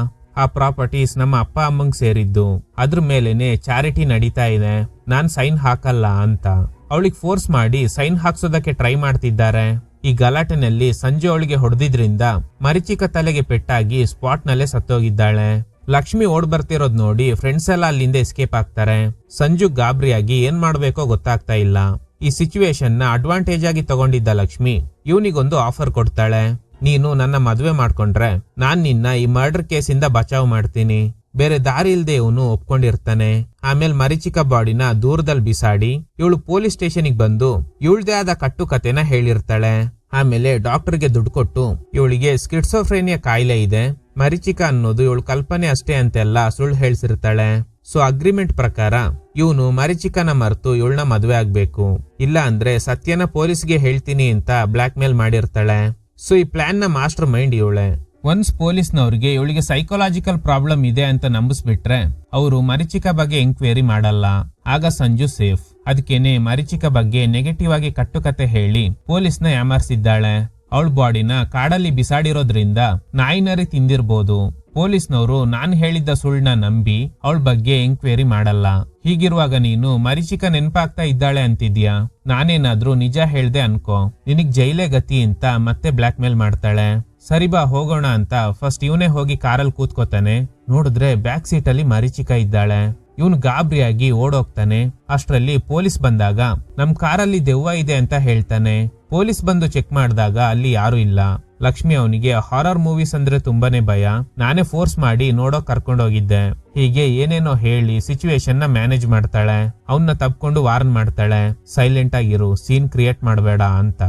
ಆ ಪ್ರಾಪರ್ಟೀಸ್ ನಮ್ಮ ಅಪ್ಪ ಅಮ್ಮಂಗ್ ಸೇರಿದ್ದು, ಅದ್ರ ಮೇಲೇನೆ ಚಾರಿಟಿ ನಡೀತಾ ಇದೆ, ನಾನ್ ಸೈನ್ ಹಾಕಲ್ಲ ಅಂತ ಅವಳಿಗೆ ಫೋರ್ಸ್ ಮಾಡಿ ಸೈನ್ ಹಾಕ್ಸೋದಕ್ಕೆ ಟ್ರೈ ಮಾಡ್ತಿದ್ದಾರೆ. ಈ ಗಲಾಟೆನಲ್ಲಿ ಸಂಜು ಅವಳಿಗೆ ಹೊಡೆದಿದ್ರಿಂದ ಮರೀಚಿಕ ತಲೆಗೆ ಪೆಟ್ಟಾಗಿ ಸ್ಪಾಟ್ ನಲ್ಲೇ ಸತ್ತೋಗಿದ್ದಾಳೆ. ಲಕ್ಷ್ಮಿ ಓಡ್ ಬರ್ತಿರೋದ್ ನೋಡಿ ಫ್ರೆಂಡ್ಸ್ ಎಲ್ಲ ಅಲ್ಲಿಂದ ಎಸ್ಕೇಪ್ ಆಗ್ತಾರೆ. ಸಂಜು ಗಾಬರಿಯಾಗಿ ಏನ್ ಮಾಡ್ಬೇಕೋ ಗೊತ್ತಾಗ್ತಾ ಇಲ್ಲ. ಈ ಸಿಚುವೇಶನ್ ನ ಅಡ್ವಾಂಟೇಜ್ ಆಗಿ ತಗೊಂಡಿದ್ದ ಲಕ್ಷ್ಮಿ ಇವನಿಗೊಂದು ಆಫರ್ ಕೊಡ್ತಾಳೆ. ನೀನು ನನ್ನ ಮದ್ವೆ ಮಾಡ್ಕೊಂಡ್ರೆ ನಾನ್ ನಿನ್ನ ಈ ಮರ್ಡರ್ ಕೇಸಿಂದ ಬಚಾವ್ ಮಾಡ್ತೀನಿ. ಬೇರೆ ದಾರಿ ಇಲ್ದೆ ಇವನು ಒಪ್ಕೊಂಡಿರ್ತಾನೆ. ಆಮೇಲೆ ಮರೀಚಿಕ ಬಾಡಿನ ದೂರದಲ್ಲಿ ಬಿಸಾಡಿ ಇವಳು ಪೊಲೀಸ್ ಸ್ಟೇಷನ್ಗೆ ಬಂದು ಇವಳದೇ ಆದ ಕಟ್ಟುಕತೆನ ಹೇಳಿರ್ತಾಳೆ. ಆಮೇಲೆ ಡಾಕ್ಟರ್ಗೆ ದುಡ್ಡು ಕೊಟ್ಟು ಇವಳಿಗೆ ಸ್ಕಿಟ್ಸೋಫ್ರೇನಿಯಾ ಕಾಯಿಲೆ ಇದೆ, ಮರೀಚಿಕ ಅನ್ನೋದು ಇವಳು ಕಲ್ಪನೆ ಅಷ್ಟೇ ಅಂತೆಲ್ಲ ಸುಳ್ಳು ಹೇಳ್ಸಿರ್ತಾಳೆ. ಸೊ ಅಗ್ರಿಮೆಂಟ್ ಪ್ರಕಾರ ಇವನು ಮರೀಚಿಕನ ಮರೆತು ಇವಳನ್ನ ಮದ್ವೆ ಆಗ್ಬೇಕು, ಇಲ್ಲ ಅಂದ್ರೆ ಸತ್ಯನ ಪೊಲೀಸ್ಗೆ ಹೇಳ್ತೀನಿ ಅಂತ ಬ್ಲಾಕ್ ಮೇಲ್ ಮಾಡಿರ್ತಾಳೆ. ಸೊ ಈ ಪ್ಲಾನ್ ನ ಮಾಸ್ಟರ್ ಮೈಂಡ್ ಇವಳೆ. ಒನ್ಸ್ ಪೊಲೀಸ್ನವ್ರಿಗೆ ಇವಳಿಗೆ ಸೈಕಾಲಜಿಕಲ್ ಪ್ರಾಬ್ಲಮ್ ಇದೆ ಅಂತ ನಂಬಿಸ್ಬಿಟ್ರೆ ಅವರು ಮರೀಚಿಕ ಬಗ್ಗೆ ಎಂಕ್ವೈರಿ ಮಾಡಲ್ಲ. ಆಗ ಸಂಜು ಸೇಫ್. ಅದಕ್ಕೇನೆ ಮರೀಚಿಕ ಬಗ್ಗೆ ನೆಗೆಟಿವ್ ಆಗಿ ಕಟ್ಟುಕತೆ ಹೇಳಿ ಪೊಲೀಸ್ನ ಯಾಮಾರಿಸಿದ್ದಾಳೆ. ಅವಳ ಬಾಡಿನ ಕಾಡಲ್ಲಿ ಬಿಸಾಡಿರೋದ್ರಿಂದ ನಾಯಿನರಿ ತಿಂದಿರ್ಬೋದು. ಪೊಲೀಸ್ನವರು ನಾನ್ ಹೇಳಿದ್ದ ಸುಳ್ಳ ನಂಬಿ ಅವಳ ಬಗ್ಗೆ ಎಂಕ್ವೈರಿ ಮಾಡಲ್ಲ. ಹೀಗಿರುವಾಗ ನೀನು ಮರೀಚಿಕ ನೆನಪಾಗ್ತಾ ಇದ್ದಾಳೆ ಅಂತಿದ್ಯಾ, ನಾನೇನಾದ್ರೂ ನಿಜ ಹೇಳ್ದೆ ಅನ್ಕೋ, ನಿನಗ್ ಜೈಲೇ ಗತಿ ಅಂತ ಮತ್ತೆ ಬ್ಲಾಕ್ ಮೇಲ್ ಮಾಡ್ತಾಳೆ. ಸರಿ ಬಾ ಹೋಗೋಣ ಅಂತ ಫಸ್ಟ್ ಇವನೇ ಹೋಗಿ ಕಾರಲ್ಲಿ ಕೂತ್ಕೋತಾನೆ. ನೋಡಿದ್ರೆ ಬ್ಯಾಕ್ ಸೀಟ್ ಅಲ್ಲಿ ಮರೀಚಿಕ ಇದ್ದಾಳೆ. ಇವನು ಗಾಬರಿಯಾಗಿ ಓಡೋಗ್ತಾನೆ. ಅಷ್ಟರಲ್ಲಿ ಪೊಲೀಸ್ ಬಂದಾಗ ನಮ್ ಕಾರಲ್ಲಿ ದೆವ್ವ ಇದೆ ಅಂತ ಹೇಳ್ತಾನೆ. ಪೊಲೀಸ್ ಬಂದು ಚೆಕ್ ಮಾಡಿದಾಗ ಅಲ್ಲಿ ಯಾರು ಇಲ್ಲ. ಲಕ್ಷ್ಮಿ ಅವನಿಗೆ ಹಾರರ್ ಮೂವೀಸ್ ಅಂದ್ರೆ ತುಂಬಾನೇ ಭಯ, ನಾನೇ ಫೋರ್ಸ್ ಮಾಡಿ ನೋಡೋಕ್ ಕರ್ಕೊಂಡೋಗಿದ್ದೆ. ಹೀಗೆ ಏನೇನೋ ಹೇಳಿ ಸಿಚುವೇಶನ್ ನ ಮ್ಯಾನೇಜ್ ಮಾಡ್ತಾಳೆ. ಅವನ್ನ ತಪ್ಕೊಂಡು ವಾರ್ನ್ ಮಾಡ್ತಾಳೆ, ಸೈಲೆಂಟ್ ಆಗಿರು, ಸೀನ್ ಕ್ರಿಯೇಟ್ ಮಾಡಬೇಡ ಅಂತ.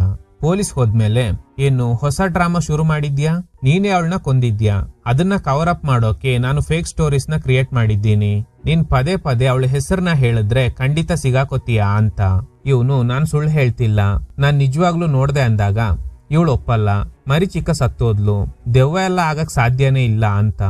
ಪೊಲೀಸ್ ಹೋದ್ಮೇಲೆ ಏನು ಹೊಸ ಡ್ರಾಮಾ ಶುರು ಮಾಡಿದ್ಯಾ, ನೀನೇ ಅವಳನ್ನ ಕೊಂದಿದ್ಯಾ, ಅದನ್ನ ಕವರ್ ಅಪ್ ಮಾಡೋಕೆ ನಾನು ಫೇಕ್ ಸ್ಟೋರೀಸ್ ನ ಕ್ರಿಯೇಟ್ ಮಾಡಿದ್ದೀನಿ, ನೀನ್ ಪದೇ ಪದೇ ಅವಳ ಹೆಸರನ್ನ ಹೇಳಿದ್ರೆ ಖಂಡಿತ ಸಿಗಾಕೋತೀಯಾ ಅಂತ. ಇವನು ನಾನ್ ಸುಳ್ಳು ಹೇಳ್ತಿಲ್ಲ, ನಾನ್ ನಿಜವಾಗ್ಲೂ ನೋಡ್ದೆ ಅಂದಾಗ ಇವಳು ಒಪ್ಪಲ್ಲ. ಮರೀಚಿಕ ಸತ್ತೋದ್ಲು, ದೆವ್ವ ಎಲ್ಲ ಆಗಕ್ ಸಾಧ್ಯನೇ ಇಲ್ಲ ಅಂತ.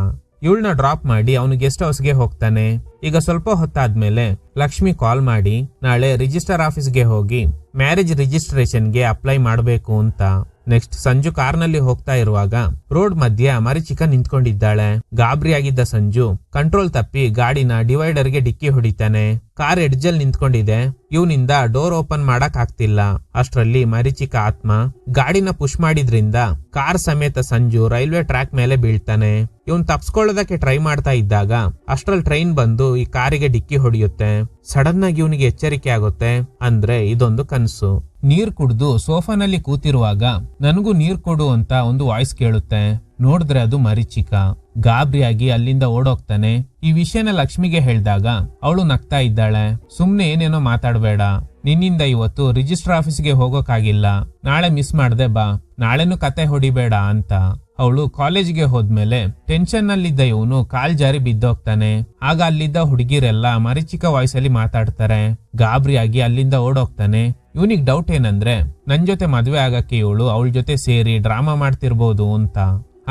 ಇವಳನ್ನ ಡ್ರಾಪ್ ಮಾಡಿ ಅವನು ಗೆಸ್ಟ್ ಹೌಸ್ಗೆ ಹೋಗ್ತಾನೆ. ಈಗ ಸ್ವಲ್ಪ ಹೊತ್ತಾದ್ಮೇಲೆ ಲಕ್ಷ್ಮಿ ಕಾಲ್ ಮಾಡಿ ನಾಳೆ ರಿಜಿಸ್ಟರ್ ಆಫೀಸ್ಗೆ ಹೋಗಿ ಮ್ಯಾರೇಜ್ ರಿಜಿಸ್ಟ್ರೇಷನ್ಗೆ ಅಪ್ಲೈ ಮಾಡಬೇಕು ಅಂತ. ನೆಕ್ಸ್ಟ್ ಸಂಜು ಕಾರ್ನಲ್ಲಿ ಹೋಗ್ತಾ ಇರುವಾಗ ರೋಡ್ ಮಧ್ಯ ಮರೀಚಿಕ ನಿಂತ್ಕೊಂಡಿದ್ದಾಳೆ. ಗಾಬರಿಯಾಗಿದ್ದ ಸಂಜು ಕಂಟ್ರೋಲ್ ತಪ್ಪಿ ಗಾಡಿನ ಡಿವೈಡರ್ಗೆ ಡಿಕ್ಕಿ ಹೊಡಿತಾನೆ. ಕಾರ್ ಎಡ್ಜಲ್ ನಿಂತ್ಕೊಂಡಿದೆ. ಇವನಿಂದ ಡೋರ್ ಓಪನ್ ಮಾಡಕ್ ಆಗ್ತಿಲ್ಲ. ಅಷ್ಟರಲ್ಲಿ ಮರೀಚಿಕ ಆತ್ಮ ಗಾಡಿನ ಪುಷ್ ಮಾಡಿದ್ರಿಂದ ಕಾರ್ ಸಮೇತ ಸಂಜು ರೈಲ್ವೆ ಟ್ರ್ಯಾಕ್ ಮೇಲೆ ಬೀಳ್ತಾನೆ. ಇವನ್ ತಪ್ಸ್ಕೊಳ್ಳೋದಕ್ಕೆ ಟ್ರೈ ಮಾಡ್ತಾ ಇದ್ದಾಗ ಅಷ್ಟ್ರಲ್ಲಿ ಟ್ರೈನ್ ಬಂದು ಈ ಕಾರಿಗೆ ಡಿಕ್ಕಿ ಹೊಡೆಯುತ್ತೆ. ಸಡನ್ ಆಗಿ ಇವನಿಗೆ ಎಚ್ಚರಿಕೆ ಆಗುತ್ತೆ. ಅಂದ್ರೆ ಇದೊಂದು ಕನ್ಸು. ನೀರ್ ಕುಡ್ದು ಸೋಫಾನಲ್ಲಿ ಕೂತಿರುವಾಗ ನನಗೂ ನೀರ್ ಕೊಡು ಅಂತ ಒಂದು ವಾಯ್ಸ್ ಕೇಳುತ್ತೆ. ನೋಡಿದ್ರೆ ಅದು ಮರೀಚಿಕ. ಗಾಬರಿಯಾಗಿ ಅಲ್ಲಿಂದ ಓಡೋಗ್ತಾನೆ. ಈ ವಿಷಯನ ಲಕ್ಷ್ಮಿಗೆ ಹೇಳ್ದಾಗ ಅವಳು ನಗ್ತಾ ಇದ್ದಾಳೆ. ಸುಮ್ನೆ ಏನೇನೋ ಮಾತಾಡ್ಬೇಡ, ನಿನ್ನಿಂದ ಇವತ್ತು ರಿಜಿಸ್ಟರ್ ಆಫೀಸ್ಗೆ ಹೋಗೋಕಾಗಿಲ್ಲ, ನಾಳೆ ಮಿಸ್ ಮಾಡ್ದೆ ಬಾ, ನಾಳೆನೂ ಕತೆ ಹೊಡಿಬೇಡ ಅಂತ. ಅವಳು ಕಾಲೇಜ್ಗೆ ಹೋದ್ಮೇಲೆ ಟೆನ್ಷನ್ ನಲ್ಲಿದ್ದ ಇವನು ಕಾಲ್ ಜಾರಿ ಬಿದ್ದೋಗ್ತಾನೆ. ಆಗ ಅಲ್ಲಿದ್ದ ಹುಡುಗಿರೆಲ್ಲ ಮರೀಚಿಕ ವಾಯ್ಸ್ ಅಲ್ಲಿ ಮಾತಾಡ್ತಾರೆ. ಗಾಬರಿಯಾಗಿ ಅಲ್ಲಿಂದ ಓಡೋಗ್ತಾನೆ. ಇವನಿಗೆ ಡೌಟ್ ಏನಂದ್ರೆ ನನ್ ಜೊತೆ ಮದ್ವೆ ಆಗಕ್ಕೆ ಇವಳು ಅವಳ ಜೊತೆ ಸೇರಿ ಡ್ರಾಮಾ ಮಾಡ್ತಿರ್ಬೋದು ಅಂತ.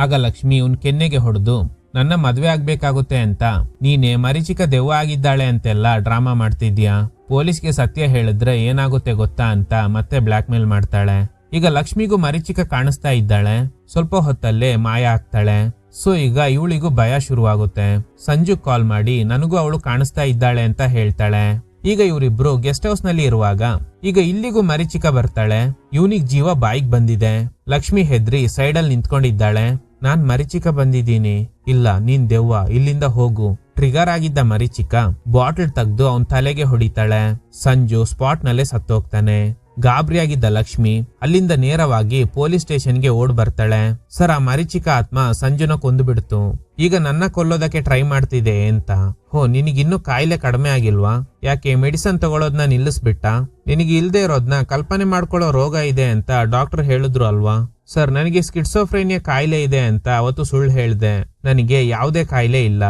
ಆಗ ಲಕ್ಷ್ಮಿ ಇವನ್ ಕೆನ್ನೆಗೆ ಹೊಡೆದು ನನ್ನ ಮದ್ವೆ ಆಗ್ಬೇಕಾಗುತ್ತೆ ಅಂತ ನೀನೆ ಮರೀಚಿಕ ದೆವ್ವ ಆಗಿದ್ದಾಳೆ ಅಂತೆಲ್ಲ ಡ್ರಾಮಾ ಮಾಡ್ತಿದ್ಯಾ, ಪೊಲೀಸ್ಗೆ ಸತ್ಯ ಹೇಳಿದ್ರೆ ಏನಾಗುತ್ತೆ ಗೊತ್ತಾ ಅಂತ ಮತ್ತೆ ಬ್ಲಾಕ್ ಮೇಲ್ ಮಾಡ್ತಾಳೆ. ಈಗ ಲಕ್ಷ್ಮಿಗೂ ಮರೀಚಿಕ ಕಾಣಿಸ್ತಾ ಇದ್ದಾಳೆ. ಸ್ವಲ್ಪ ಹೊತ್ತಲ್ಲೇ ಮಾಯ ಆಗ್ತಾಳೆ. ಸೊ ಈಗ ಇವಳಿಗೂ ಭಯ ಶುರುವಾಗುತ್ತೆ. ಸಂಜು ಕಾಲ್ ಮಾಡಿ ನನಗೂ ಅವಳು ಕಾಣಿಸ್ತಾ ಇದ್ದಾಳೆ ಅಂತ ಹೇಳ್ತಾಳೆ. ಈಗ ಇವರಿಬ್ರು ಗೆಸ್ಟ್ ಹೌಸ್ ನಲ್ಲಿ ಇರುವಾಗ ಈಗ ಇಲ್ಲಿಗೂ ಮರೀಚಿಕ ಬರ್ತಾಳೆ. ಇವನಿಗ್ ಜೀವ ಬಾಯಿಗೆ ಬಂದಿದೆ. ಲಕ್ಷ್ಮಿ ಹೆದ್ರಿ ಸೈಡಲ್ಲಿ ನಿಂತ್ಕೊಂಡಿದ್ದಾಳೆ. ನಾನ್ ಮರೀಚಿಕ ಬಂದಿದ್ದೀನಿ. ಇಲ್ಲ, ನೀನ್ ದೆವ್ವ, ಇಲ್ಲಿಂದ ಹೋಗು. ಟ್ರಿಗರ್ ಆಗಿದ್ದ ಮರೀಚಿಕ ಬಾಟಲ್ ತೆಗ್ದು ಅವನ್ ತಲೆಗೆ ಹೊಡಿತಾಳೆ. ಸಂಜು ಸ್ಪಾಟ್ ನಲ್ಲೇ ಸತ್ತೋಗ್ತಾನೆ. ಗಾಬರಿಯಾಗಿದ್ದ ಲಕ್ಷ್ಮಿ ಅಲ್ಲಿಂದ ನೇರವಾಗಿ ಪೊಲೀಸ್ ಸ್ಟೇಷನ್ಗೆ ಓಡ್ ಬರ್ತಾಳೆ. ಸರ್, ಆ ಮರೀಚಿಕ ಆತ್ಮ ಸಂಜುನ ಕೊಂದು ಬಿಡ್ತು. ಈಗ ನನ್ನ ಕೊಲ್ಲೋದಕ್ಕೆ ಟ್ರೈ ಮಾಡ್ತಿದೆ ಅಂತ. ಹೋ, ನಿನಗಿನ್ನೂ ಕಾಯಿಲೆ ಕಡಿಮೆ ಆಗಿಲ್ವಾ? ಯಾಕೆ ಮೆಡಿಸನ್ ತಗೊಳೋದ್ನ ನಿಲ್ಲಿಸ್ಬಿಟ್ಟ? ನಿನಗೆ ಇಲ್ದೇ ಇರೋದ್ನ ಕಲ್ಪನೆ ಮಾಡ್ಕೊಳ್ಳೋ ರೋಗ ಇದೆ ಅಂತ ಡಾಕ್ಟರ್ ಹೇಳಿದ್ರು ಅಲ್ವಾ? ಸರ್, ನನಗೆ ಸ್ಕಿಟ್ಸೋಫ್ರೇನಿಯಾ ಕಾಯಿಲೆ ಇದೆ ಅಂತ ಅವತ್ತು ಸುಳ್ಳು ಹೇಳ್ದೆ. ನನಗೆ ಯಾವುದೇ ಕಾಯಿಲೆ ಇಲ್ಲ.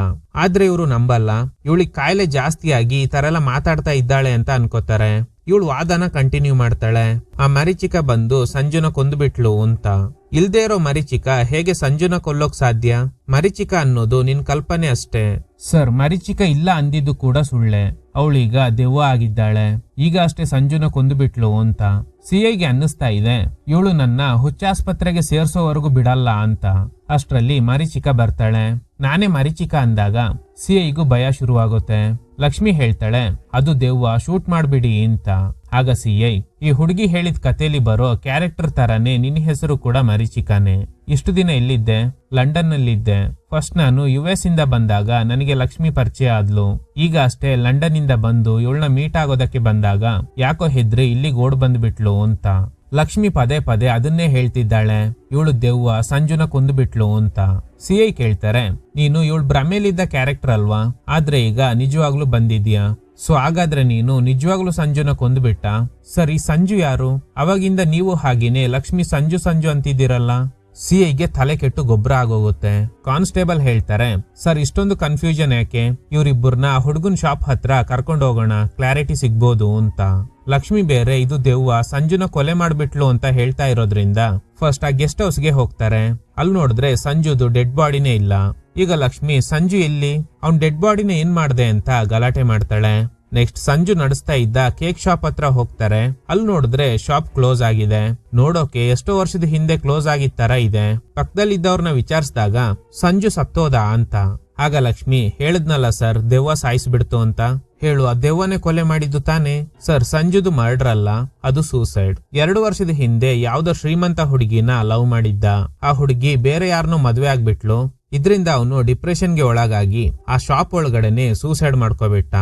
ಆದ್ರೆ ಇವರು ನಂಬಲ್ಲ. ಇವಳಿಗೆ ಕಾಯಿಲೆ ಜಾಸ್ತಿಯಾಗಿ ಈ ತರ ಎಲ್ಲ ಮಾತಾಡ್ತಾ ಇದ್ದಾಳೆ ಅಂತ ಅನ್ಕೋತಾರೆ. ಇವಳು ವಾದನ ಕಂಟಿನ್ಯೂ ಮಾಡ್ತಾಳೆ. ಆ ಮರೀಚಿಕ ಬಂದು ಸಂಜುನ ಕೊಂದುಬಿಟ್ಲು ಅಂತ. ಇಲ್ದೇ ಇರೋ ಮರೀಚಿಕ ಹೇಗೆ ಸಂಜುನ ಕೊಲ್ಲೋಕ್ ಸಾಧ್ಯ? ಮರೀಚಿಕ ಅನ್ನೋದು ನಿನ್ ಕಲ್ಪನೆ ಅಷ್ಟೇ. ಸರ್, ಮರೀಚಿಕ ಇಲ್ಲ ಅಂದಿದ್ದು ಕೂಡ ಸುಳ್ಳೆ. ಅವಳೀಗ ದೆವ್ವ ಆಗಿದ್ದಾಳೆ. ಈಗ ಅಷ್ಟೇ ಸಂಜುನ ಕೊಂದುಬಿಟ್ಲು ಅಂತ. ಸಿಐಗೆ ಅನ್ನಿಸ್ತಾ ಇದೆ ಇವಳು ನನ್ನ ಹುಚ್ಚಾಸ್ಪತ್ರೆಗೆ ಸೇರ್ಸೋವರೆಗೂ ಬಿಡಲ್ಲ ಅಂತ. ಅಷ್ಟ್ರಲ್ಲಿ ಮರೀಚಿಕ ಬರ್ತಾಳೆ. ನಾನೇ ಮರೀಚಿಕ ಅಂದಾಗ ಸಿಐಗೂ ಭಯ ಶುರುವಾಗುತ್ತೆ. ಲಕ್ಷ್ಮಿ ಹೇಳ್ತಾಳೆ ಅದು ದೆವ್ವ, ಶೂಟ್ ಮಾಡ್ಬಿಡಿ ಅಂತ. ಆಗ ಸಿಐ, ಈ ಹುಡುಗಿ ಹೇಳಿದ ಕಥೆಯಲ್ಲಿ ಬರೋ ಕ್ಯಾರೆಕ್ಟರ್ ತರಾನೇ ನಿನ್ನ ಹೆಸರು ಕೂಡ ಮರೀಚಿಕಾನೆ. ಇಷ್ಟು ದಿನ ಎಲ್ಲಿದ್ದೆ? ಲಂಡನ್ ನಲ್ಲಿದ್ದೆ. ಫಸ್ಟ್ ನಾನು US ಇಂದ ಬಂದಾಗ ನನಗೆ ಲಕ್ಷ್ಮಿ ಪರಿಚಯ ಆದ್ಲು. ಈಗ ಅಷ್ಟೇ ಲಂಡನ್ ಇಂದ ಬಂದು ಇವಳನ್ನ ಮೀಟ್ ಆಗೋದಕ್ಕೆ ಬಂದಾಗ ಯಾಕೋ ಹೆದ್ರಿ ಇಲ್ಲಿಗೆ ಓಡ್ ಬಂದ್ಬಿಟ್ಲು ಅಂತ. ಲಕ್ಷ್ಮಿ ಪದೇ ಪದೇ ಅದನ್ನೇ ಹೇಳ್ತಿದ್ದಾಳೆ. ಇವಳು ದೆವ್ವ, ಸಂಜುನ ಕೊಂದುಬಿಟ್ಲು ಅಂತ. ಸಿಐ ಕೇಳ್ತಾರೆ, ನೀನು ಇವಳು ಭ್ರಮೇಲಿದ್ದ ಕ್ಯಾರೆಕ್ಟರ್ ಅಲ್ವಾ? ಆದ್ರೆ ಈಗ ನಿಜವಾಗ್ಲೂ ಬಂದಿದ್ಯಾ? ಸೊ ಹಾಗಾದ್ರೆ ನೀನು ನಿಜವಾಗ್ಲೂ ಸಂಜುನ ಕೊಂದುಬಿಟ್ಟ? ಸರ್, ಈ ಸಂಜು ಯಾರು? ಅವಾಗಿಂದ ನೀವು ಹಾಗೇನೆ ಲಕ್ಷ್ಮಿ ಸಂಜು ಸಂಜು ಅಂತಿದ್ದೀರಲ್ಲ. ಸಿಐಗೆ ತಲೆ ಕೆಟ್ಟು ಗೊಬ್ಬರ ಆಗೋಗುತ್ತೆ. ಕಾನ್ಸ್ಟೇಬಲ್ ಹೇಳ್ತಾರೆ, ಸರ್, ಇಷ್ಟೊಂದು ಕನ್ಫ್ಯೂಷನ್ ಯಾಕೆ? ಇವರಿಬ್ಬರನ್ನ ಹುಡುಗನ್ ಶಾಪ್ ಹತ್ರ ಕರ್ಕೊಂಡು ಹೋಗೋಣ, ಕ್ಲಾರಿಟಿ ಸಿಗ್ಬೋದು ಅಂತ. ಲಕ್ಷ್ಮಿ ಬೇರೆ ಇದು ದೆವ್ವ ಸಂಜುನ ಕೊಲೆ ಮಾಡ್ಬಿಟ್ಲು ಅಂತ ಹೇಳ್ತಾ ಇರೋದ್ರಿಂದ ಫಸ್ಟ್ ಆ ಗೆಸ್ಟ್ ಹೌಸ್ಗೆ ಹೋಗ್ತಾರೆ. ಅಲ್ಲಿ ನೋಡಿದ್ರೆ ಸಂಜುದು ಡೆಡ್ ಬಾಡಿನೇ ಇಲ್ಲ. ಈಗ ಲಕ್ಷ್ಮಿ ಸಂಜು ಎಲ್ಲಿ, ಅವ್ನ್ ಡೆಡ್ ಬಾಡಿನ ಏನ್ ಮಾಡ್ದೆ ಅಂತ ಗಲಾಟೆ ಮಾಡ್ತಾಳೆ. ನೆಕ್ಸ್ಟ್ ಸಂಜು ನಡೆಸ್ತಾ ಇದ್ದ ಕೇಕ್ ಶಾಪ್ ಹತ್ರ ಹೋಗ್ತಾರೆ. ಅಲ್ಲಿ ನೋಡಿದ್ರೆ ಶಾಪ್ ಕ್ಲೋಸ್ ಆಗಿದೆ. ನೋಡೋಕೆ ಎಷ್ಟೋ ವರ್ಷದ ಹಿಂದೆ ಕ್ಲೋಸ್ ಆಗಿದ್ ತರ ಇದೆ. ಪಕ್ಕದಲ್ಲಿದ್ದವ್ರನ್ನ ವಿಚಾರಿಸಿದಾಗ ಸಂಜು ಸತ್ತೋದ ಅಂತ. ಆಗ ಲಕ್ಷ್ಮಿ, ಹೇಳಿದ್ನಲ್ಲ ಸರ್, ದೆವ್ವ ಸಾಯಿಸ್ಬಿಡ್ತು ಅಂತ. ಹೇಳು, ಆ ದೆವ್ವನೇ ಕೊಲೆ ಮಾಡಿದ್ದು ತಾನೇ? ಸರ್, ಸಂಜುದು ಮರ್ಡರ್ ಅಲ್ಲ, ಅದು ಸೂಸೈಡ್. 2 ವರ್ಷದ ಹಿಂದೆ ಯಾವ್ದೋ ಶ್ರೀಮಂತ ಹುಡುಗಿನ ಲವ್ ಮಾಡಿದ್ದ. ಆ ಹುಡುಗಿ ಬೇರೆ ಯಾರನ್ನೋ ಮದ್ವೆ ಆಗ್ಬಿಟ್ಲು. ಇದ್ರಿಂದ ಅವನು ಡಿಪ್ರೆಷನ್ಗೆ ಒಳಗಾಗಿ ಆ ಶಾಪ್ ಒಳಗಡೆನೆ ಸೂಸೈಡ್ ಮಾಡ್ಕೋಬಿಟ್ಟ.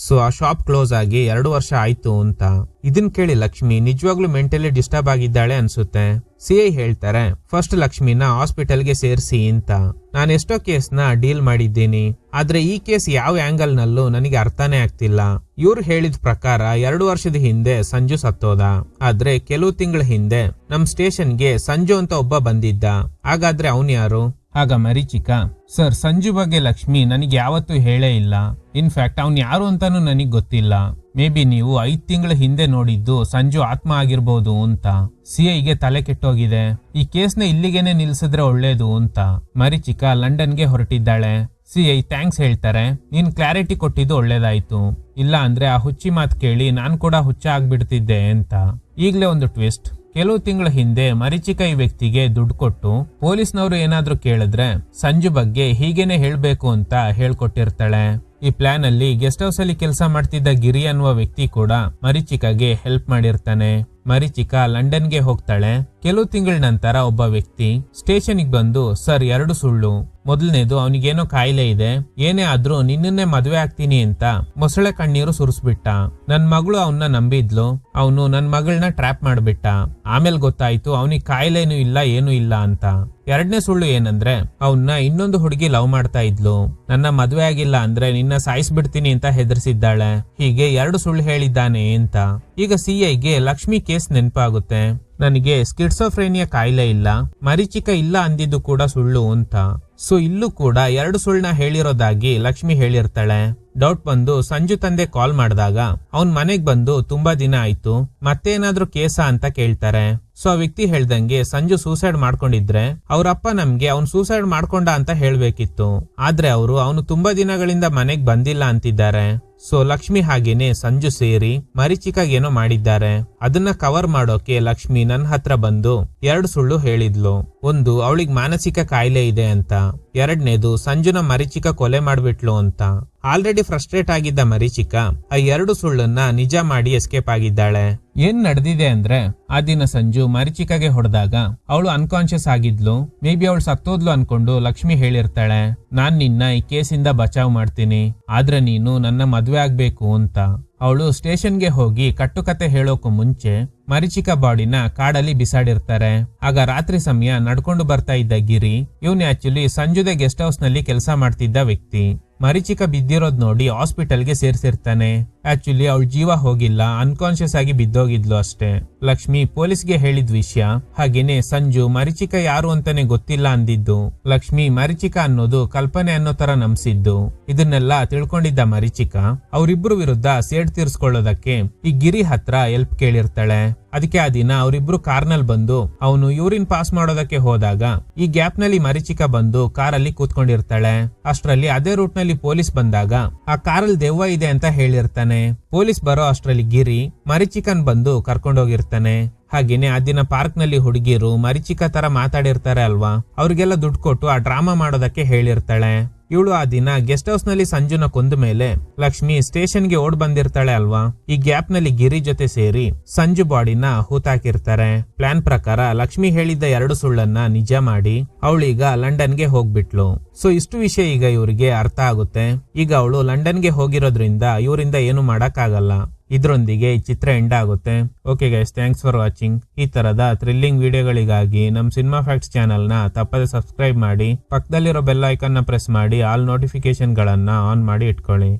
ಸೊ ಆ ಶಾಪ್ ಕ್ಲೋಸ್ ಆಗಿ 2 ವರ್ಷ ಆಯ್ತು ಅಂತ. ಇದನ್ ಕೇಳಿ ಲಕ್ಷ್ಮಿ ನಿಜವಾಗ್ಲೂ ಮೆಂಟಲಿ ಡಿಸ್ಟರ್ಬ್ ಆಗಿದ್ದಾಳೆ ಅನ್ಸುತ್ತೆ. ಸಿಐ ಹೇಳ್ತಾರೆ, ಫಸ್ಟ್ ಲಕ್ಷ್ಮಿನ ಹಾಸ್ಪಿಟಲ್ಗೆ ಸೇರಿಸಿ ಅಂತ. ನಾನು ಎಷ್ಟೋ ಕೇಸ್ನ ಡೀಲ್ ಮಾಡಿದ್ದೀನಿ, ಆದ್ರೆ ಈ ಕೇಸ್ ಯಾವ ಆಂಗಲ್ ನಲ್ಲೂ ನನಗೆ ಅರ್ಥನೇ ಆಗ್ತಿಲ್ಲ. ಇವ್ರು ಹೇಳಿದ ಪ್ರಕಾರ 2 ವರ್ಷದ ಹಿಂದೆ ಸಂಜು ಸತ್ತೋದ. ಆದ್ರೆ ಕೆಲವು ತಿಂಗಳ ಹಿಂದೆ ನಮ್ ಸ್ಟೇಷನ್ಗೆ ಸಂಜು ಅಂತ ಒಬ್ಬ ಬಂದಿದ್ದ. ಹಾಗಾದ್ರೆ ಅವನ್ ಯಾರು? ಆಗ ಮರೀಚಿಕ, ಸರ್, ಸಂಜು ಬಗ್ಗೆ ಲಕ್ಷ್ಮಿ ನನಗೆ ಯಾವತ್ತೂ ಹೇಳೇ ಇಲ್ಲ. ಇನ್ಫ್ಯಾಕ್ಟ್ ಅವ್ನ್ ಯಾರು ಅಂತಾನು ನನಗ್ ಗೊತ್ತಿಲ್ಲ. ಮೇ ಬಿ ನೀವು 5 ತಿಂಗಳ ಹಿಂದೆ ನೋಡಿದ್ದು ಸಂಜು ಆತ್ಮ ಆಗಿರ್ಬೋದು ಅಂತ. ಸಿಐಗೆ ತಲೆ ಕೆಟ್ಟೋಗಿದೆ. ಈ ಕೇಸ್ನ ಇಲ್ಲಿಗೇನೆ ನಿಲ್ಸಿದ್ರೆ ಒಳ್ಳೇದು ಅಂತ. ಮರೀಚಿಕ ಲಂಡನ್ಗೆ ಹೊರಟಿದ್ದಾಳೆ. ಸಿಐ ಥ್ಯಾಂಕ್ಸ್ ಹೇಳ್ತಾರೆ, ನೀನ್ ಕ್ಲಾರಿಟಿ ಕೊಟ್ಟಿದ್ದು ಒಳ್ಳೇದಾಯ್ತು. ಇಲ್ಲ ಅಂದ್ರೆ ಆ ಹುಚ್ಚಿ ಮಾತು ಕೇಳಿ ನಾನ್ ಕೂಡ ಹುಚ್ಚ ಆಗ್ಬಿಡ್ತಿದ್ದೆ ಅಂತ. ಈಗ್ಲೇ ಒಂದು ಟ್ವಿಸ್ಟ್. ಕೆಲವು ತಿಂಗಳ ಹಿಂದೆ ಮರೀಚಿಕ ಈ ವ್ಯಕ್ತಿಗೆ ದುಡ್ಡು ಕೊಟ್ಟು ಪೊಲೀಸ್ನವರು ಏನಾದ್ರೂ ಕೇಳಿದ್ರೆ ಸಂಜು ಬಗ್ಗೆ ಹೀಗೇನೆ ಹೇಳ್ಬೇಕು ಅಂತ ಹೇಳ್ಕೊಟ್ಟಿರ್ತಾಳೆ. ಈ ಪ್ಲಾನ್ ಅಲ್ಲಿ ಗೆಸ್ಟ್ ಹೌಸ್ ಅಲ್ಲಿ ಕೆಲಸ ಮಾಡ್ತಿದ್ದ ಗಿರಿ ಅನ್ನುವ ವ್ಯಕ್ತಿ ಕೂಡ ಮರೀಚಿಕಾಗೆ ಹೆಲ್ಪ್ ಮಾಡಿರ್ತಾನೆ. ಮರೀಚಿಕಾ ಲಂಡನ್ಗೆ ಹೋಗ್ತಾಳೆ. ಕೆಲವು ತಿಂಗಳ ನಂತರ ಒಬ್ಬ ವ್ಯಕ್ತಿ ಸ್ಟೇಷನ್ಗೆ ಬಂದು, ಸರ್ 2 ಸುಳ್ಳು. ಮೊದಲನೇದು, ಅವನಿಗೇನೋ ಕಾಯಿಲೆ ಇದೆ, ಏನೇ ಆದ್ರೂ ನಿನ್ನನ್ನೇ ಮದುವೆ ಆಗ್ತೀನಿ ಅಂತ ಮೊಸಳೆ ಕಣ್ಣೀರು ಸುರಿಸ್ಬಿಟ್ಟ. ನನ್ ಮಗಳು ಅವನ್ನ ನಂಬಿದ್ಲು, ಅವನು ನನ್ ಮಗಳನ್ನ ಟ್ರ್ಯಾಪ್ ಮಾಡ್ಬಿಟ್ಟ. ಆಮೇಲೆ ಗೊತ್ತಾಯ್ತು ಅವನಿಗೆ ಕಾಯಿಲೆನೂ ಇಲ್ಲ ಏನೂ ಇಲ್ಲ ಅಂತ. 2ನೇ ಸುಳ್ಳು ಏನಂದ್ರೆ, ಅವನ್ನ ಇನ್ನೊಂದು ಹುಡುಗಿ ಲವ್ ಮಾಡ್ತಾ ಇದ್ಲು, ನನ್ನ ಮದುವೆ ಆಗಿಲ್ಲ ಅಂದ್ರೆ ನಿನ್ನ ಸಾಯಿಸ್ಬಿಡ್ತೀನಿ ಅಂತ ಹೆದರ್ಸಿದ್ದಾಳೆ. ಹೀಗೆ 2 ಸುಳ್ಳು ಹೇಳಿದ್ದಾನೆ ಅಂತ. ಈಗ ಸಿಐಗೆ ಲಕ್ಷ್ಮಿ ಕೇಸ್ ನೆನಪಾಗುತ್ತೆ. ನನಗೆ ಸ್ಕಿಟ್ಸೋಫ್ರೇನಿಯಾ ಕಾಯಿಲೆ ಇಲ್ಲ, ಮರೀಚಿಕಾ ಇಲ್ಲ ಅಂದಿದ್ದು ಕೂಡ ಸುಳ್ಳು ಅಂತ. ಸೊ ಇಲ್ಲೂ ಕೂಡ 2 ಸುಳ್ಳನ್ನ ಹೇಳಿರೋದಾಗಿ ಲಕ್ಷ್ಮಿ ಹೇಳಿರ್ತಾಳೆ. ಡೌಟ್ ಬಂದು ಸಂಜು ತಂದೆ ಕಾಲ್ ಮಾಡಿದಾಗ ಅವನ್ ಮನೆಗ್ ಬಂದು ತುಂಬಾ ದಿನ ಆಯ್ತು, ಮತ್ತೇನಾದ್ರೂ ಕೇಸಾ ಅಂತ ಕೇಳ್ತಾರೆ. ಸೊ ಆ ವ್ಯಕ್ತಿ ಹೇಳ್ದಂಗೆ ಸಂಜು ಸೂಸೈಡ್ ಮಾಡ್ಕೊಂಡಿದ್ರೆ ಅವ್ರಪ್ಪ ನಮ್ಗೆ ಅವ್ನು ಸೂಸೈಡ್ ಮಾಡ್ಕೊಂಡ ಅಂತ ಹೇಳ್ಬೇಕಿತ್ತು, ಆದ್ರೆ ಅವನು ತುಂಬಾ ದಿನಗಳಿಂದ ಮನೆಗ್ ಬಂದಿಲ್ಲ ಅಂತಿದ್ದಾರೆ. ಸೊ ಲಕ್ಷ್ಮಿ ಹಾಗೇನೆ ಸಂಜು ಸೇರಿ ಮರೀಚಿಕಾಗೇನೋ ಮಾಡಿದ್ದಾರೆ. ಅದನ್ನ ಕವರ್ ಮಾಡೋಕೆ ಲಕ್ಷ್ಮಿ ನನ್ನ ಹತ್ರ ಬಂದು 2 ಸುಳ್ಳು ಹೇಳಿದ್ಲು. ಒಂದು, ಅವಳಿಗೆ ಮಾನಸಿಕ ಕಾಯಿಲೆ ಇದೆ ಅಂತ. 2ನೇದು, ಸಂಜುನ ಮರೀಚಿಕಾ ಕೊಲೆ ಮಾಡ್ಬಿಟ್ಲು ಅಂತ. ಆಲ್ರೆಡಿ ಫ್ರಸ್ಟ್ರೇಟ್ ಆಗಿದ್ದ ಮರೀಚಿಕಾ ಆ 2 ಸುಳ್ಳನ್ನ ನಿಜ ಮಾಡಿ ಎಸ್ಕೇಪ್ ಆಗಿದ್ದಾಳೆ. ಏನ್ ನಡೆದಿದೆ ಅಂದ್ರೆ, ಆ ದಿನ ಸಂಜು ಮರೀಚಿಕಾಗೆ ಹೊಡೆದಾಗ ಅವಳು ಅನ್ಕಾನ್ಶಿಯಸ್ ಆಗಿದ್ಲು. ಮೇ ಬಿ ಅವಳು ಸತ್ತೋದ್ಲು ಅನ್ಕೊಂಡು ಲಕ್ಷ್ಮಿ ಹೇಳಿರ್ತಾಳೆ, ನಾನ್ ನಿನ್ನ ಈ ಕೇಸಿಂದ ಬಚಾವ್ ಮಾಡ್ತೀನಿ, ಆದ್ರೆ ನೀನು ನನ್ನ ಮದ್ವೆ ಆಗ್ಬೇಕು ಅಂತ. ಅವಳು ಸ್ಟೇಷನ್ಗೆ ಹೋಗಿ ಕಟ್ಟುಕತೆ ಹೇಳೋಕು ಮುಂಚೆ ಮರೀಚಿಕಾ ಬಾಡಿನ ಕಾಡಲ್ಲಿ ಬಿಸಾಡಿರ್ತಾರೆ. ಆಗ ರಾತ್ರಿ ಸಮಯ ನಡ್ಕೊಂಡು ಬರ್ತಾ ಇದ್ದ ಗಿರಿ, ಇವನು ಆಕ್ಚುಲಿ ಸಂಜುದೆ ಗೆಸ್ಟ್ ಹೌಸ್ ನಲ್ಲಿ ಕೆಲಸ ಮಾಡ್ತಿದ್ದ ವ್ಯಕ್ತಿ. ಮರೀಚಿಕಾ ಬಿದ್ದಿರೋದ್ ನೋಡಿ ಹಾಸ್ಪಿಟಲ್ಗೆ ಸೇರ್ಸಿರ್ತಾನೆ. ಆಕ್ಚುಲಿ ಅವಳ ಜೀವ ಹೋಗಿಲ್ಲ, ಅನ್ಕಾನ್ಶಿಯಸ್ ಆಗಿ ಬಿದ್ದೋಗಿದ್ಲು ಅಷ್ಟೇ. ಲಕ್ಷ್ಮಿ ಪೊಲೀಸ್ಗೆ ಹೇಳಿದ ವಿಷಯ ಹಾಗೇನೆ ಸಂಜು ಮರೀಚಿಕಾ ಯಾರು ಅಂತಾನೆ ಗೊತ್ತಿಲ್ಲ ಅಂದಿದ್ದು. ಲಕ್ಷ್ಮಿ ಮರೀಚಿಕಾ ಅನ್ನೋದು ಕಲ್ಪನೆ ಅನ್ನೋ ತರ ನಂಬಿಸಿದ್ದು. ಇದನ್ನೆಲ್ಲ ತಿಳ್ಕೊಂಡಿದ್ದ ಮರೀಚಿಕಾ ಅವರಿಬ್ರು ವಿರುದ್ಧ ಸೇಡ್ ತೀರ್ಸ್ಕೊಳ್ಳೋದಕ್ಕೆ ಈ ಗಿರಿ ಹತ್ರ ಹೆಲ್ಪ್ ಕೇಳಿರ್ತಾಳೆ. ಅದಕ್ಕೆ ಆ ದಿನ ಅವರಿಬ್ರು ಕಾರ್ನಲ್ಲಿ ಬಂದು ಅವನು ಯೂರಿನ್ ಪಾಸ್ ಮಾಡೋದಕ್ಕೆ ಹೋದಾಗ ಈ ಗ್ಯಾಪ್ ನಲ್ಲಿ ಮರೀಚಿಕಾ ಬಂದು ಕಾರಲ್ಲಿ ಕೂತ್ಕೊಂಡಿರ್ತಾಳೆ. ಅಷ್ಟರಲ್ಲಿ ಅದೇ ರೂಟ್ ನಲ್ಲಿ ಪೊಲೀಸ್ ಬಂದಾಗ ಆ ಕಾರಲ್ಲಿ ದೆವ್ವ ಇದೆ ಅಂತ ಹೇಳಿರ್ತಾನೆ. ಪೊಲೀಸ್ ಬರೋ ಅಷ್ಟರಲ್ಲಿ ಗಿರಿ ಮರೀಚಿಕಾನ್ ಬಂದು ಕರ್ಕೊಂಡೋಗಿರ್ತಾನೆ. ಹಾಗೇನೆ ಆ ದಿನ ಪಾರ್ಕ್ ನಲ್ಲಿ ಹುಡುಗಿರು ಮರೀಚಿಕಾ ತರ ಮಾತಾಡಿರ್ತಾರೆ ಅಲ್ವಾ, ಅವ್ರಿಗೆಲ್ಲ ದುಡ್ಡು ಕೊಟ್ಟು ಆ ಡ್ರಾಮಾ ಮಾಡೋದಕ್ಕೆ ಹೇಳಿರ್ತಾಳೆ. ಇವಳು ಆ ದಿನ ಗೆಸ್ಟ್ ಹೌಸ್ ನಲ್ಲಿ ಸಂಜುನ ಕೊಂದ ಮೇಲೆ ಲಕ್ಷ್ಮಿ ಸ್ಟೇಷನ್ಗೆ ಓಡ್ ಬಂದಿರ್ತಾಳೆ ಅಲ್ವಾ. ಈ ಗ್ಯಾಪ್ ನಲ್ಲಿ ಗಿರಿ ಜೊತೆ ಸೇರಿ ಸಂಜು ಬಾಡಿನ ಹೂತಾಕಿರ್ತಾರೆ. ಪ್ಲಾನ್ ಪ್ರಕಾರ ಲಕ್ಷ್ಮಿ ಹೇಳಿದ್ದ 2 ಸುಳ್ಳನ್ನ ನಿಜ ಮಾಡಿ ಅವಳೀಗ ಲಂಡನ್ಗೆ ಹೋಗ್ಬಿಟ್ಲು. ಸೊ ಇಷ್ಟು ವಿಷಯ ಈಗ ಇವ್ರಿಗೆ ಅರ್ಥ ಆಗುತ್ತೆ. ಈಗ ಅವಳು ಲಂಡನ್ಗೆ ಹೋಗಿರೋದ್ರಿಂದ ಇವರಿಂದ ಏನು ಮಾಡಕ್ ಆಗಲ್ಲ. ಇದರೊಂದಿಗೆ ಈ ಚಿತ್ರ ಎಂಡ್ ಆಗುತ್ತೆ. Okay guys, thanks for watching. ಈ ತರದ ಥ್ರಿಲ್ಲಿಂಗ್ ವಿಡಿಯೋಗಳಿಗಾಗಿ ನಮ್ಮ ಸಿನಿಮಾ ಫ್ಯಾಕ್ಟ್ಸ್ ಚಾನಲ್ ನ ತಪ್ಪದೆ ಸಬ್ಸ್ಕ್ರೈಬ್ ಮಾಡಿ, ಪಕ್ಕದಲ್ಲಿರೋ ಬೆಲ್ ಐಕಾನ್ ನ ಪ್ರೆಸ್ ಮಾಡಿ ಆಲ್ ನೋಟಿಫಿಕೇಶನ್ ಗಳನ್ನ ಆನ್ ಮಾಡಿ ಇಟ್ಕೊಳ್ಳಿ.